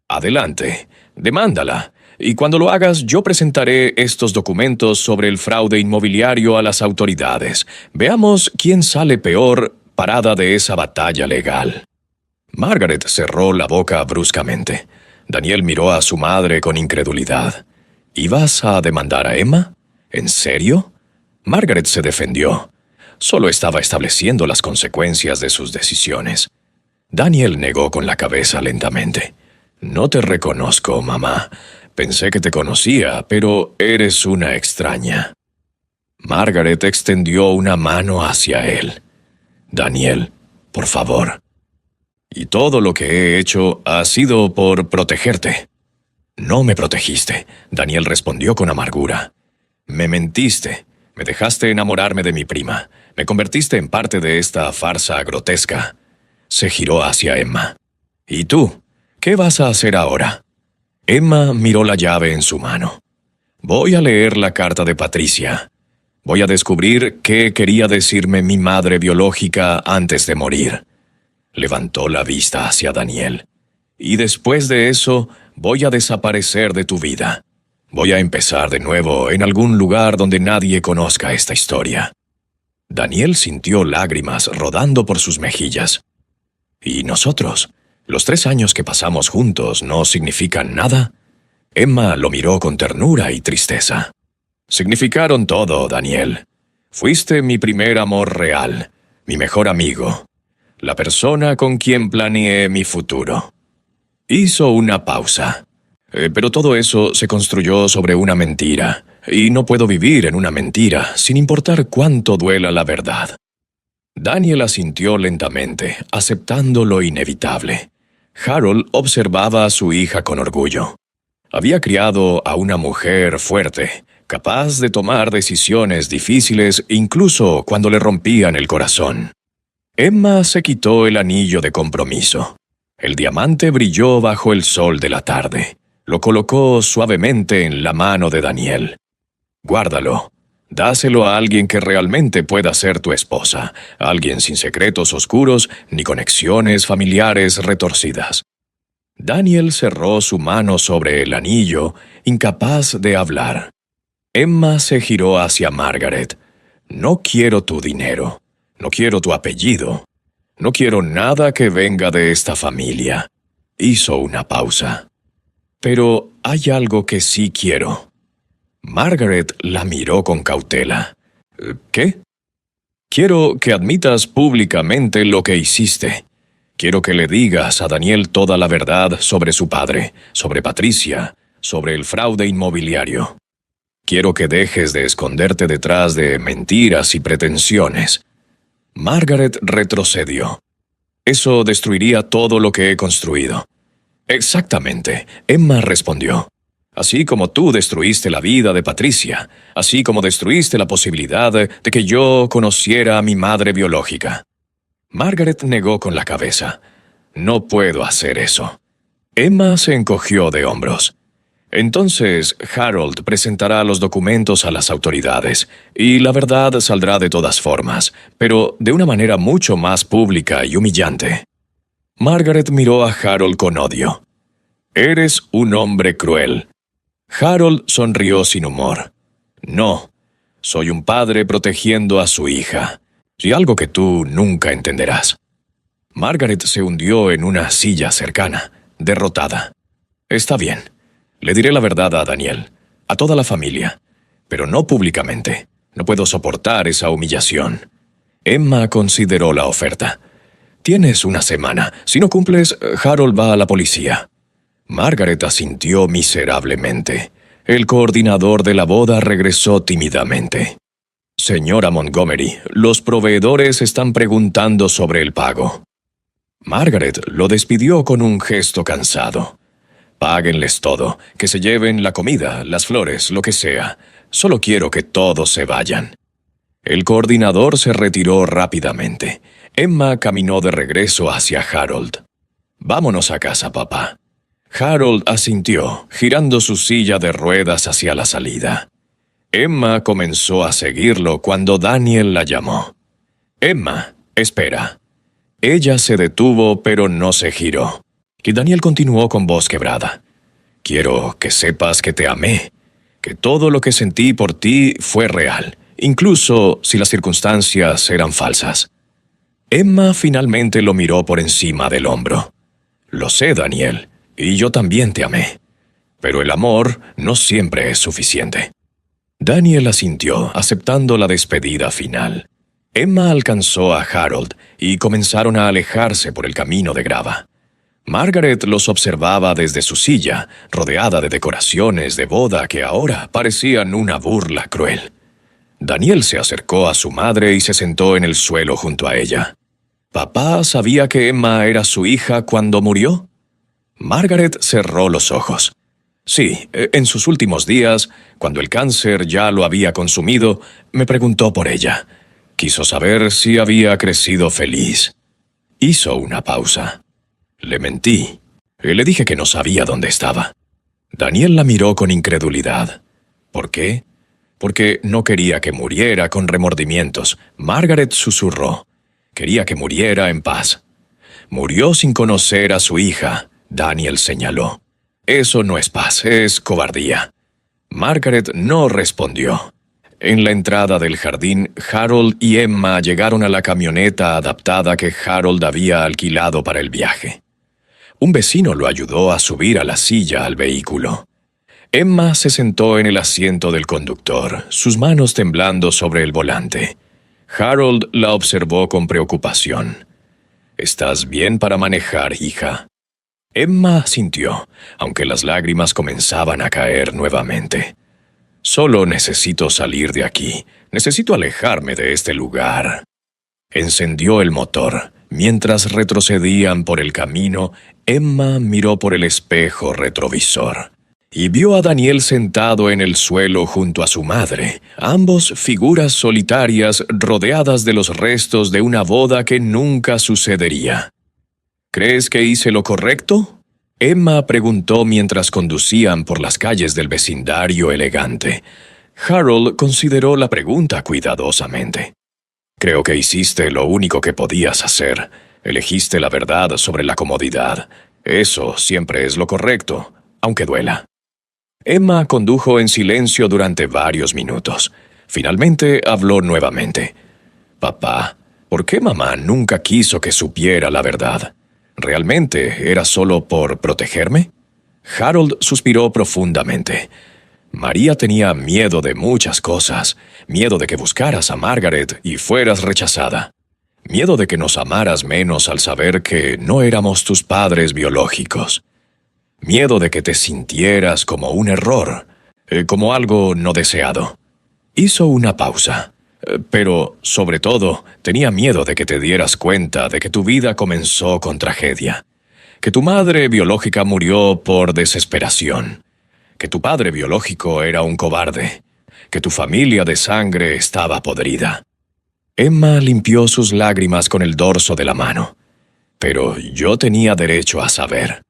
«Adelante, demándala. Y cuando lo hagas, yo presentaré estos documentos sobre el fraude inmobiliario a las autoridades. Veamos quién sale peor parada de esa batalla legal». Margaret cerró la boca bruscamente. Daniel miró a su madre con incredulidad. «¿Ibas a demandar a Emma? ¿En serio?» Margaret se defendió. Solo estaba estableciendo las consecuencias de sus decisiones. Daniel negó con la cabeza lentamente. «No te reconozco, mamá, Pensé que te conocía, pero eres una extraña. Margaret extendió una mano hacia él. Daniel, por favor. Y todo lo que he hecho ha sido por protegerte. No me protegiste, Daniel respondió con amargura. Me mentiste, me dejaste enamorarme de mi prima, me convertiste en parte de esta farsa grotesca. Se giró hacia Emma. ¿Y tú? ¿Qué vas a hacer ahora? Emma miró la llave en su mano. Voy a leer la carta de Patricia. Voy a descubrir qué quería decirme mi madre biológica antes de morir. Levantó la vista hacia Daniel. Y después de eso, voy a desaparecer de tu vida. Voy a empezar de nuevo en algún lugar donde nadie conozca esta historia. Daniel sintió lágrimas rodando por sus mejillas. ¿Y nosotros? ¿Los 3 años que pasamos juntos no significan nada? Emma lo miró con ternura y tristeza. Significaron todo, Daniel. Fuiste mi primer amor real, mi mejor amigo, la persona con quien planeé mi futuro. Hizo una pausa. Pero todo eso se construyó sobre una mentira, y no puedo vivir en una mentira, sin importar cuánto duela la verdad. Daniel asintió lentamente, aceptando lo inevitable. Harold observaba a su hija con orgullo. Había criado a una mujer fuerte, capaz de tomar decisiones difíciles incluso cuando le rompían el corazón. Emma se quitó el anillo de compromiso. El diamante brilló bajo el sol de la tarde. Lo colocó suavemente en la mano de Daniel. Guárdalo. Dáselo a alguien que realmente pueda ser tu esposa, alguien sin secretos oscuros ni conexiones familiares retorcidas. Daniel cerró su mano sobre el anillo, incapaz de hablar. Emma se giró hacia Margaret. No quiero tu dinero. No quiero tu apellido. No quiero nada que venga de esta familia. Hizo una pausa. Pero hay algo que sí quiero. Margaret la miró con cautela. ¿Qué? Quiero que admitas públicamente lo que hiciste. Quiero que le digas a Daniel toda la verdad sobre su padre, sobre Patricia, sobre el fraude inmobiliario. Quiero que dejes de esconderte detrás de mentiras y pretensiones. Margaret retrocedió. Eso destruiría todo lo que he construido. Exactamente, Emma respondió. Así como tú destruiste la vida de Patricia, así como destruiste la posibilidad de que yo conociera a mi madre biológica. Margaret negó con la cabeza. No puedo hacer eso. Emma se encogió de hombros. Entonces, Harold presentará los documentos a las autoridades, y la verdad saldrá de todas formas, pero de una manera mucho más pública y humillante. Margaret miró a Harold con odio. Eres un hombre cruel. Harold sonrió sin humor. No, soy un padre protegiendo a su hija, y algo que tú nunca entenderás. Margaret se hundió en una silla cercana, derrotada. Está bien. Le diré la verdad a Daniel, a toda la familia, pero no públicamente. No puedo soportar esa humillación. Emma consideró la oferta. Tienes una semana. Si no cumples, Harold va a la policía. Margaret asintió miserablemente. El coordinador de la boda regresó tímidamente. Señora Montgomery, los proveedores están preguntando sobre el pago. Margaret lo despidió con un gesto cansado. Páguenles todo, que se lleven la comida, las flores, lo que sea. Solo quiero que todos se vayan. El coordinador se retiró rápidamente. Emma caminó de regreso hacia Harold. Vámonos a casa, papá. Harold asintió, girando su silla de ruedas hacia la salida. Emma comenzó a seguirlo cuando Daniel la llamó. Emma, espera. Ella se detuvo, pero no se giró. Y Daniel continuó con voz quebrada. Quiero que sepas que te amé, que todo lo que sentí por ti fue real, incluso si las circunstancias eran falsas. Emma finalmente lo miró por encima del hombro. Lo sé, Daniel, y yo también te amé. Pero el amor no siempre es suficiente. Daniel asintió, aceptando la despedida final. Emma alcanzó a Harold y comenzaron a alejarse por el camino de grava. Margaret los observaba desde su silla, rodeada de decoraciones de boda que ahora parecían una burla cruel. Daniel se acercó a su madre y se sentó en el suelo junto a ella. ¿Papá sabía que Emma era su hija cuando murió? Margaret cerró los ojos. Sí, en sus últimos días, cuando el cáncer ya lo había consumido, me preguntó por ella. Quiso saber si había crecido feliz. Hizo una pausa. Le mentí. Le dije que no sabía dónde estaba. Daniel la miró con incredulidad. ¿Por qué? Porque no quería que muriera con remordimientos. Margaret susurró. Quería que muriera en paz. Murió sin conocer a su hija, Daniel señaló. Eso no es paz, es cobardía. Margaret no respondió. En la entrada del jardín, Harold y Emma llegaron a la camioneta adaptada que Harold había alquilado para el viaje. Un vecino lo ayudó a subir a la silla al vehículo. Emma se sentó en el asiento del conductor, sus manos temblando sobre el volante. Harold la observó con preocupación. «¿Estás bien para manejar, hija?» Emma sintió, aunque las lágrimas comenzaban a caer nuevamente. «Solo necesito salir de aquí. Necesito alejarme de este lugar». Encendió el motor. Mientras retrocedían por el camino, Emma miró por el espejo retrovisor y vio a Daniel sentado en el suelo junto a su madre, ambos figuras solitarias rodeadas de los restos de una boda que nunca sucedería. «¿Crees que hice lo correcto?», Emma preguntó mientras conducían por las calles del vecindario elegante. Harold consideró la pregunta cuidadosamente. «Creo que hiciste lo único que podías hacer. Elegiste la verdad sobre la comodidad. Eso siempre es lo correcto, aunque duela». Emma condujo en silencio durante varios minutos. Finalmente habló nuevamente. «Papá, ¿por qué mamá nunca quiso que supiera la verdad? ¿Realmente era solo por protegerme?» Harold suspiró profundamente. «María tenía miedo de muchas cosas. Miedo de que buscaras a Margaret y fueras rechazada. Miedo de que nos amaras menos al saber que no éramos tus padres biológicos. Miedo de que te sintieras como un error, como algo no deseado». Hizo una pausa. «Pero, sobre todo, tenía miedo de que te dieras cuenta de que tu vida comenzó con tragedia. Que tu madre biológica murió por desesperación. Que tu padre biológico era un cobarde. Que tu familia de sangre estaba podrida». Emma limpió sus lágrimas con el dorso de la mano. «Pero yo tenía derecho a saber».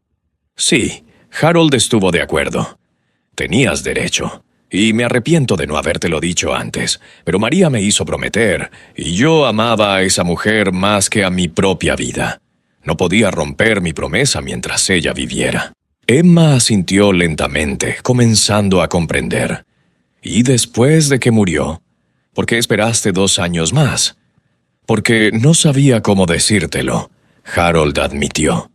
«Sí», Harold estuvo de acuerdo. «Tenías derecho. Y me arrepiento de no habértelo dicho antes, pero María me hizo prometer, y yo amaba a esa mujer más que a mi propia vida. No podía romper mi promesa mientras ella viviera». Emma asintió lentamente, comenzando a comprender. «¿Y después de que murió? ¿Por qué esperaste 2 años más?» «Porque no sabía cómo decírtelo», Harold admitió.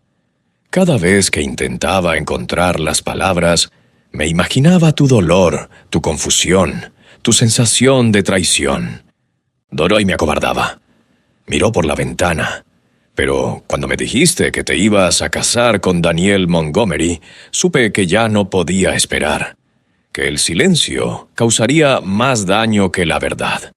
«Cada vez que intentaba encontrar las palabras, me imaginaba tu dolor, tu confusión, tu sensación de traición. Doroy me acobardaba. Miró por la ventana. Pero cuando me dijiste que te ibas a casar con Daniel Montgomery, supe que ya no podía esperar. Que el silencio causaría más daño que la verdad».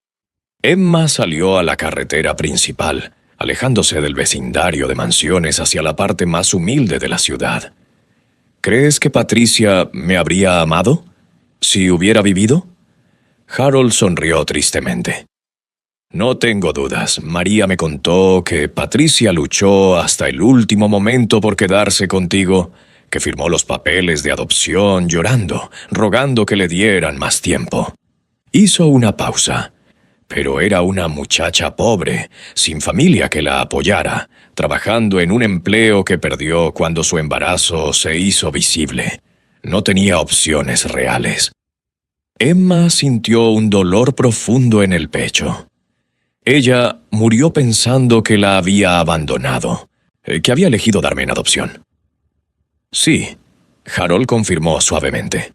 Emma salió a la carretera principal, alejándose del vecindario de mansiones hacia la parte más humilde de la ciudad. «¿Crees que Patricia me habría amado? ¿Si hubiera vivido?» Harold sonrió tristemente. «No tengo dudas. María me contó que Patricia luchó hasta el último momento por quedarse contigo, que firmó los papeles de adopción llorando, rogando que le dieran más tiempo». Hizo una pausa. Pero era una muchacha pobre, sin familia que la apoyara, trabajando en un empleo que perdió cuando su embarazo se hizo visible. No tenía opciones reales. Emma sintió un dolor profundo en el pecho. Ella murió pensando que la había abandonado, que había elegido darme en adopción. «Sí», Harold confirmó suavemente.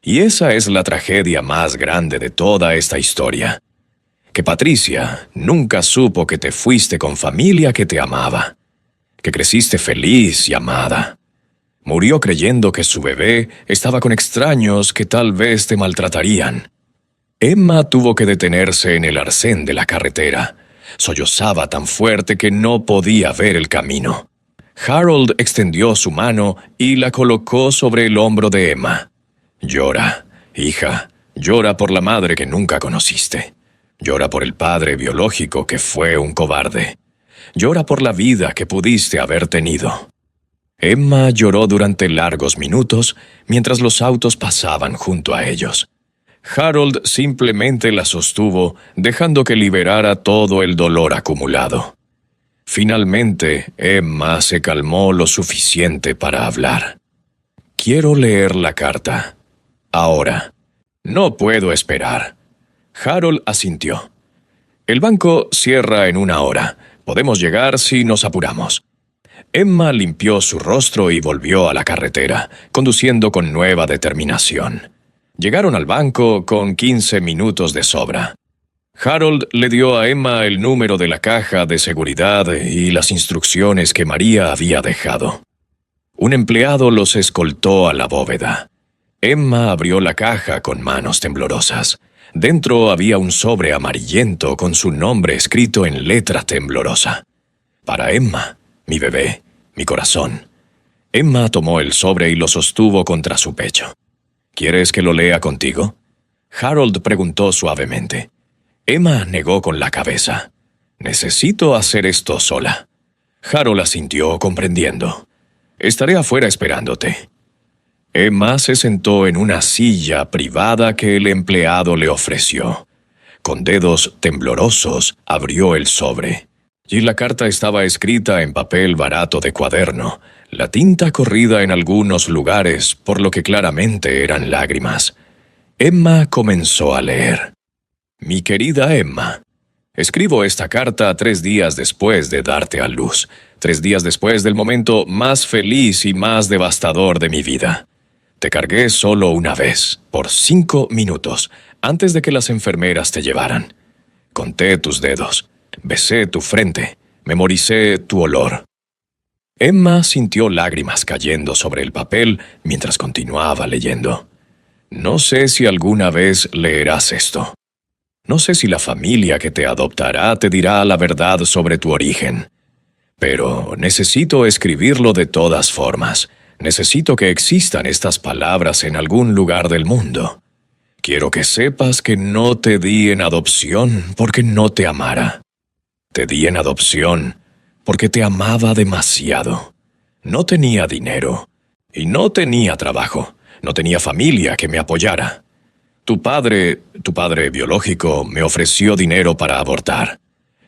«Y esa es la tragedia más grande de toda esta historia. Que Patricia nunca supo que te fuiste con familia que te amaba. que creciste feliz y amada. Murió creyendo que su bebé estaba con extraños que tal vez te maltratarían. Emma tuvo que detenerse en el arcén de la carretera. Sollozaba tan fuerte que no podía ver el camino. Harold extendió su mano y la colocó sobre el hombro de Emma. Llora, hija, llora por la madre que nunca conociste. Llora por el padre biológico que fue un cobarde. Llora por la vida que pudiste haber tenido. Emma lloró durante largos minutos mientras los autos pasaban junto a ellos. Harold simplemente la sostuvo, dejando que liberara todo el dolor acumulado. Finalmente, Emma se calmó lo suficiente para hablar. Quiero leer la carta. Ahora. No puedo esperar. Harold asintió. El banco cierra en 1 hora. Podemos llegar si nos apuramos. Emma limpió su rostro y volvió a la carretera, conduciendo con nueva determinación. Llegaron al banco con 15 minutos de sobra. Harold le dio a Emma el número de la caja de seguridad y las instrucciones que María había dejado. Un empleado los escoltó a la bóveda. Emma abrió la caja con manos temblorosas. Dentro había un sobre amarillento con su nombre escrito en letra temblorosa. Para Emma, mi bebé, mi corazón. Emma tomó el sobre y lo sostuvo contra su pecho. ¿Quieres que lo lea contigo? Harold preguntó suavemente. Emma negó con la cabeza. Necesito hacer esto sola. Harold asintió, comprendiendo. Estaré afuera esperándote. Emma se sentó en una silla privada que el empleado le ofreció. Con dedos temblorosos abrió el sobre. Y la carta estaba escrita en papel barato de cuaderno, la tinta corrida en algunos lugares, por lo que claramente eran lágrimas. Emma comenzó a leer. Mi querida Emma, escribo esta carta 3 días después de darte a luz, 3 días después del momento más feliz y más devastador de mi vida. Te cargué solo una vez, por 5 minutos, antes de que las enfermeras te llevaran. Conté tus dedos. Besé tu frente, memoricé tu olor. Emma sintió lágrimas cayendo sobre el papel mientras continuaba leyendo. No sé si alguna vez leerás esto. No sé si la familia que te adoptará te dirá la verdad sobre tu origen. Pero necesito escribirlo de todas formas. Necesito que existan estas palabras en algún lugar del mundo. Quiero que sepas que no te di en adopción porque no te amara. Te di en adopción porque te amaba demasiado. No tenía dinero y no tenía trabajo. No tenía familia que me apoyara. Tu padre biológico, me ofreció dinero para abortar.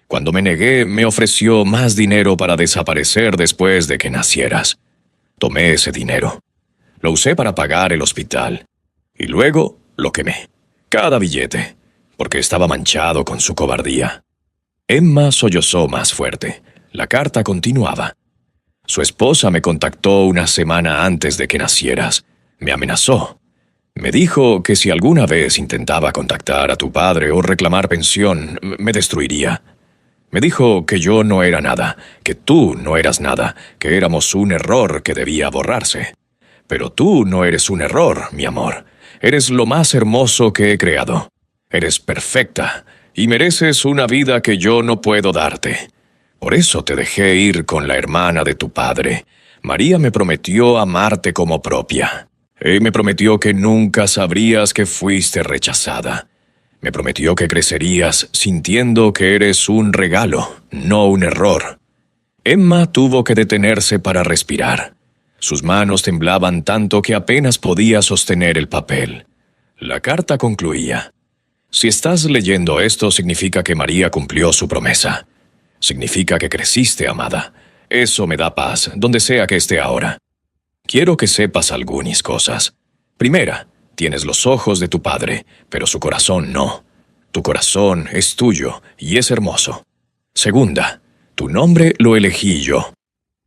Cuando me negué, me ofreció más dinero para desaparecer después de que nacieras. Tomé ese dinero. Lo usé para pagar el hospital. Y luego lo quemé. Cada billete, porque estaba manchado con su cobardía. Emma sollozó más fuerte. La carta continuaba. Su esposa me contactó una semana antes de que nacieras. Me amenazó. Me dijo que si alguna vez intentaba contactar a tu padre o reclamar pensión, me destruiría. Me dijo que yo no era nada, que tú no eras nada, que éramos un error que debía borrarse. Pero tú no eres un error, mi amor. Eres lo más hermoso que he creado. Eres perfecta y mereces una vida que yo no puedo darte. Por eso te dejé ir con la hermana de tu padre. María me prometió amarte como propia. Y me prometió que nunca sabrías que fuiste rechazada. Me prometió que crecerías sintiendo que eres un regalo, no un error. Emma tuvo que detenerse para respirar. Sus manos temblaban tanto que apenas podía sostener el papel. La carta concluía. Si estás leyendo esto, significa que María cumplió su promesa. Significa que creciste, amada. Eso me da paz, donde sea que esté ahora. Quiero que sepas algunas cosas. Primera, tienes los ojos de tu padre, pero su corazón no. Tu corazón es tuyo y es hermoso. Segunda, tu nombre lo elegí yo.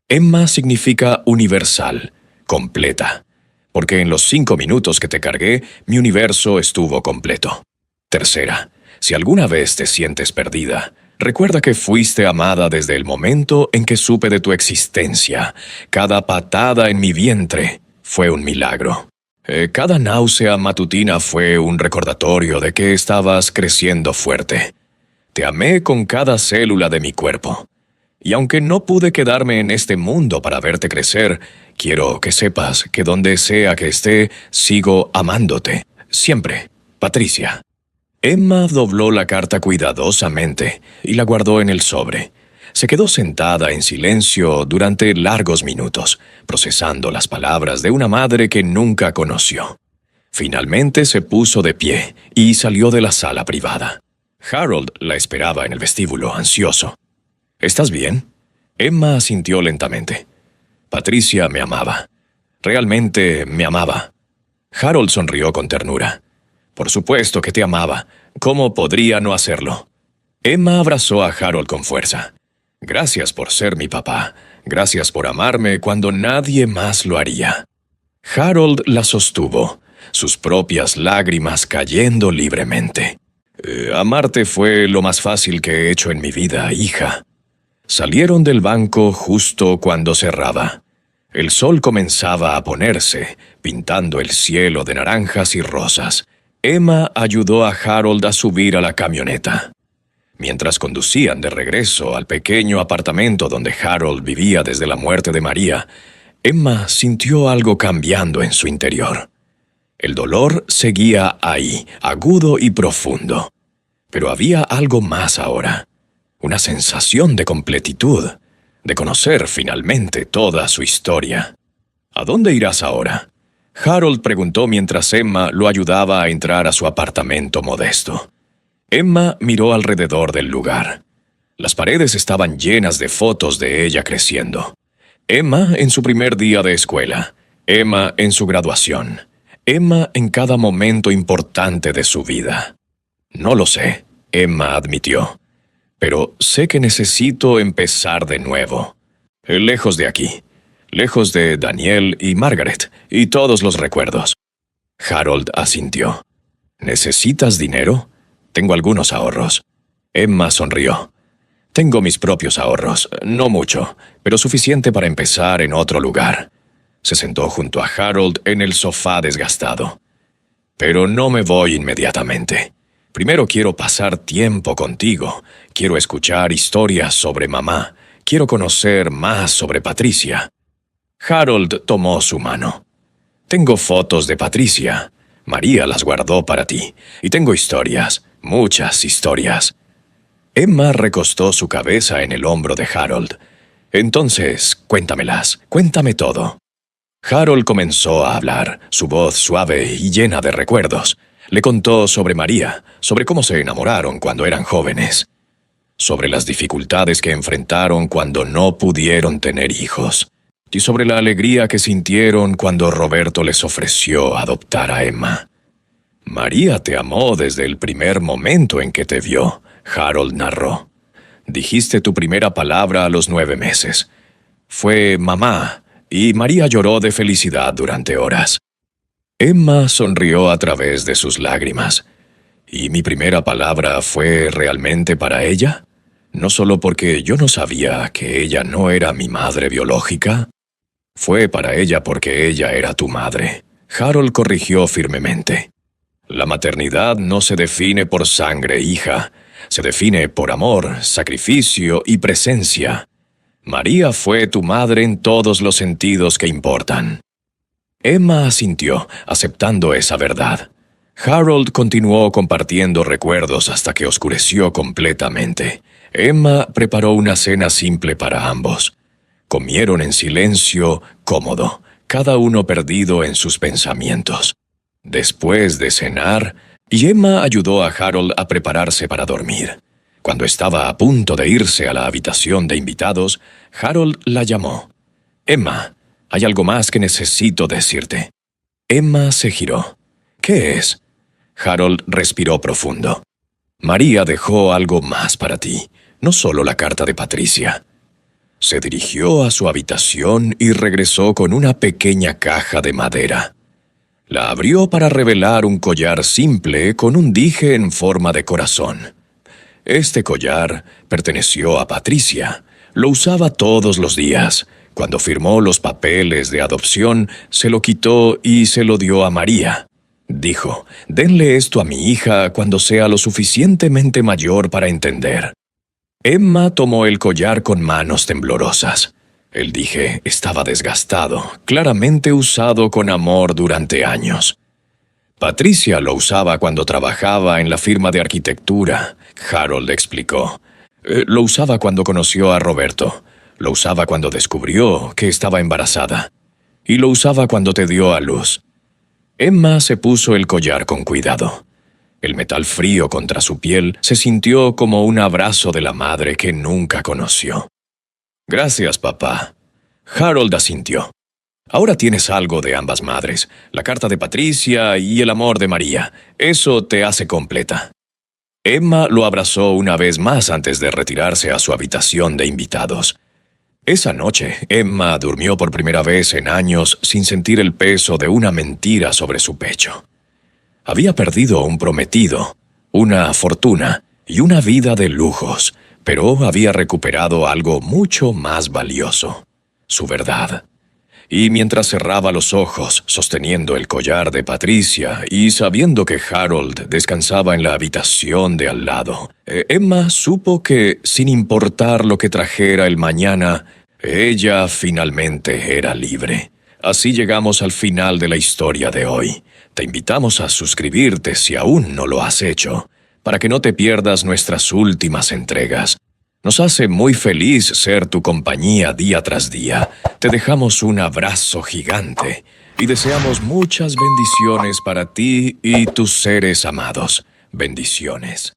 Emma significa universal, completa, porque en los 5 minutos que te cargué, mi universo estuvo completo. Tercera, si alguna vez te sientes perdida, Recuerda que fuiste amada desde el momento en que supe de tu existencia. Cada patada en mi vientre fue un milagro. Cada náusea matutina fue un recordatorio de que estabas creciendo fuerte. Te amé con cada célula de mi cuerpo. Y aunque no pude quedarme en este mundo para verte crecer, quiero que sepas que donde sea que esté, sigo amándote. Siempre, Patricia. Emma dobló la carta cuidadosamente y la guardó en el sobre. Se quedó sentada en silencio durante largos minutos, procesando las palabras de una madre que nunca conoció. Finalmente se puso de pie y salió de la sala privada. Harold la esperaba en el vestíbulo, ansioso. ¿Estás bien? Emma asintió lentamente. Patricia me amaba. Realmente me amaba. Harold sonrió con ternura. Por supuesto que te amaba. ¿Cómo podría no hacerlo? Emma abrazó a Harold con fuerza. Gracias por ser mi papá. Gracias por amarme cuando nadie más lo haría. Harold la sostuvo, sus propias lágrimas cayendo libremente. Amarte fue lo más fácil que he hecho en mi vida, hija. Salieron del banco justo cuando cerraba. El sol comenzaba a ponerse, pintando el cielo de naranjas y rosas. Emma ayudó a Harold a subir a la camioneta. Mientras conducían de regreso al pequeño apartamento donde Harold vivía desde la muerte de María, Emma sintió algo cambiando en su interior. El dolor seguía ahí, agudo y profundo. Pero había algo más ahora. Una sensación de completitud, de conocer finalmente toda su historia. ¿A dónde irás ahora? Harold preguntó mientras Emma lo ayudaba a entrar a su apartamento modesto. Emma miró alrededor del lugar. Las paredes estaban llenas de fotos de ella creciendo. Emma en su primer día de escuela. Emma en su graduación. Emma en cada momento importante de su vida. No lo sé, Emma admitió. Pero sé que necesito empezar de nuevo. Lejos de aquí. Lejos de Daniel y Margaret y todos los recuerdos. Harold asintió. ¿Necesitas dinero? Tengo algunos ahorros. Emma sonrió. Tengo mis propios ahorros, no mucho, pero suficiente para empezar en otro lugar. Se sentó junto a Harold en el sofá desgastado. Pero no me voy inmediatamente. Primero quiero pasar tiempo contigo. Quiero escuchar historias sobre mamá. Quiero conocer más sobre Patricia. Harold tomó su mano. Tengo fotos de Patricia. María las guardó para ti. Y tengo historias, muchas historias. Emma recostó su cabeza en el hombro de Harold. Entonces, cuéntamelas, cuéntame todo. Harold comenzó a hablar, su voz suave y llena de recuerdos. Le contó sobre María, sobre cómo se enamoraron cuando eran jóvenes, sobre las dificultades que enfrentaron cuando no pudieron tener hijos, y sobre la alegría que sintieron cuando Roberto les ofreció adoptar a Emma. María te amó desde el primer momento en que te vio, Harold narró. Dijiste tu primera palabra a los 9 meses. Fue mamá, y María lloró de felicidad durante horas. Emma sonrió a través de sus lágrimas. ¿Y mi primera palabra fue realmente para ella? ¿No solo porque yo no sabía que ella no era mi madre biológica? Fue para ella porque ella era tu madre. Harold corrigió firmemente. La maternidad no se define por sangre, hija. Se define por amor, sacrificio y presencia. María fue tu madre en todos los sentidos que importan. Emma asintió, aceptando esa verdad. Harold continuó compartiendo recuerdos hasta que oscureció completamente. Emma preparó una cena simple para ambos. Comieron en silencio, cómodo, cada uno perdido en sus pensamientos. Después de cenar, Emma ayudó a Harold a prepararse para dormir. Cuando estaba a punto de irse a la habitación de invitados, Harold la llamó. Emma, hay algo más que necesito decirte. Emma se giró. ¿Qué es? Harold respiró profundo. María dejó algo más para ti, no solo la carta de Patricia. Se dirigió a su habitación y regresó con una pequeña caja de madera. La abrió para revelar un collar simple con un dije en forma de corazón. Este collar perteneció a Patricia. Lo usaba todos los días. Cuando firmó los papeles de adopción, se lo quitó y se lo dio a María. Dijo, «Denle esto a mi hija cuando sea lo suficientemente mayor para entender». Emma tomó el collar con manos temblorosas. El dije estaba desgastado, claramente usado con amor durante años. Patricia lo usaba cuando trabajaba en la firma de arquitectura, Harold explicó. Lo usaba cuando conoció a Roberto. Lo usaba cuando descubrió que estaba embarazada. Y lo usaba cuando te dio a luz. Emma se puso el collar con cuidado. El metal frío contra su piel se sintió como un abrazo de la madre que nunca conoció. «Gracias, papá». Harold asintió. «Ahora tienes algo de ambas madres, la carta de Patricia y el amor de María. Eso te hace completa». Emma lo abrazó una vez más antes de retirarse a su habitación de invitados. Esa noche, Emma durmió por primera vez en años sin sentir el peso de una mentira sobre su pecho. Había perdido un prometido, una fortuna y una vida de lujos, pero había recuperado algo mucho más valioso, su verdad. Y mientras cerraba los ojos, sosteniendo el collar de Patricia y sabiendo que Harold descansaba en la habitación de al lado, Emma supo que, sin importar lo que trajera el mañana, ella finalmente era libre. Así llegamos al final de la historia de hoy. Te invitamos a suscribirte si aún no lo has hecho, para que no te pierdas nuestras últimas entregas. Nos hace muy feliz ser tu compañía día tras día. Te dejamos un abrazo gigante y deseamos muchas bendiciones para ti y tus seres amados. Bendiciones.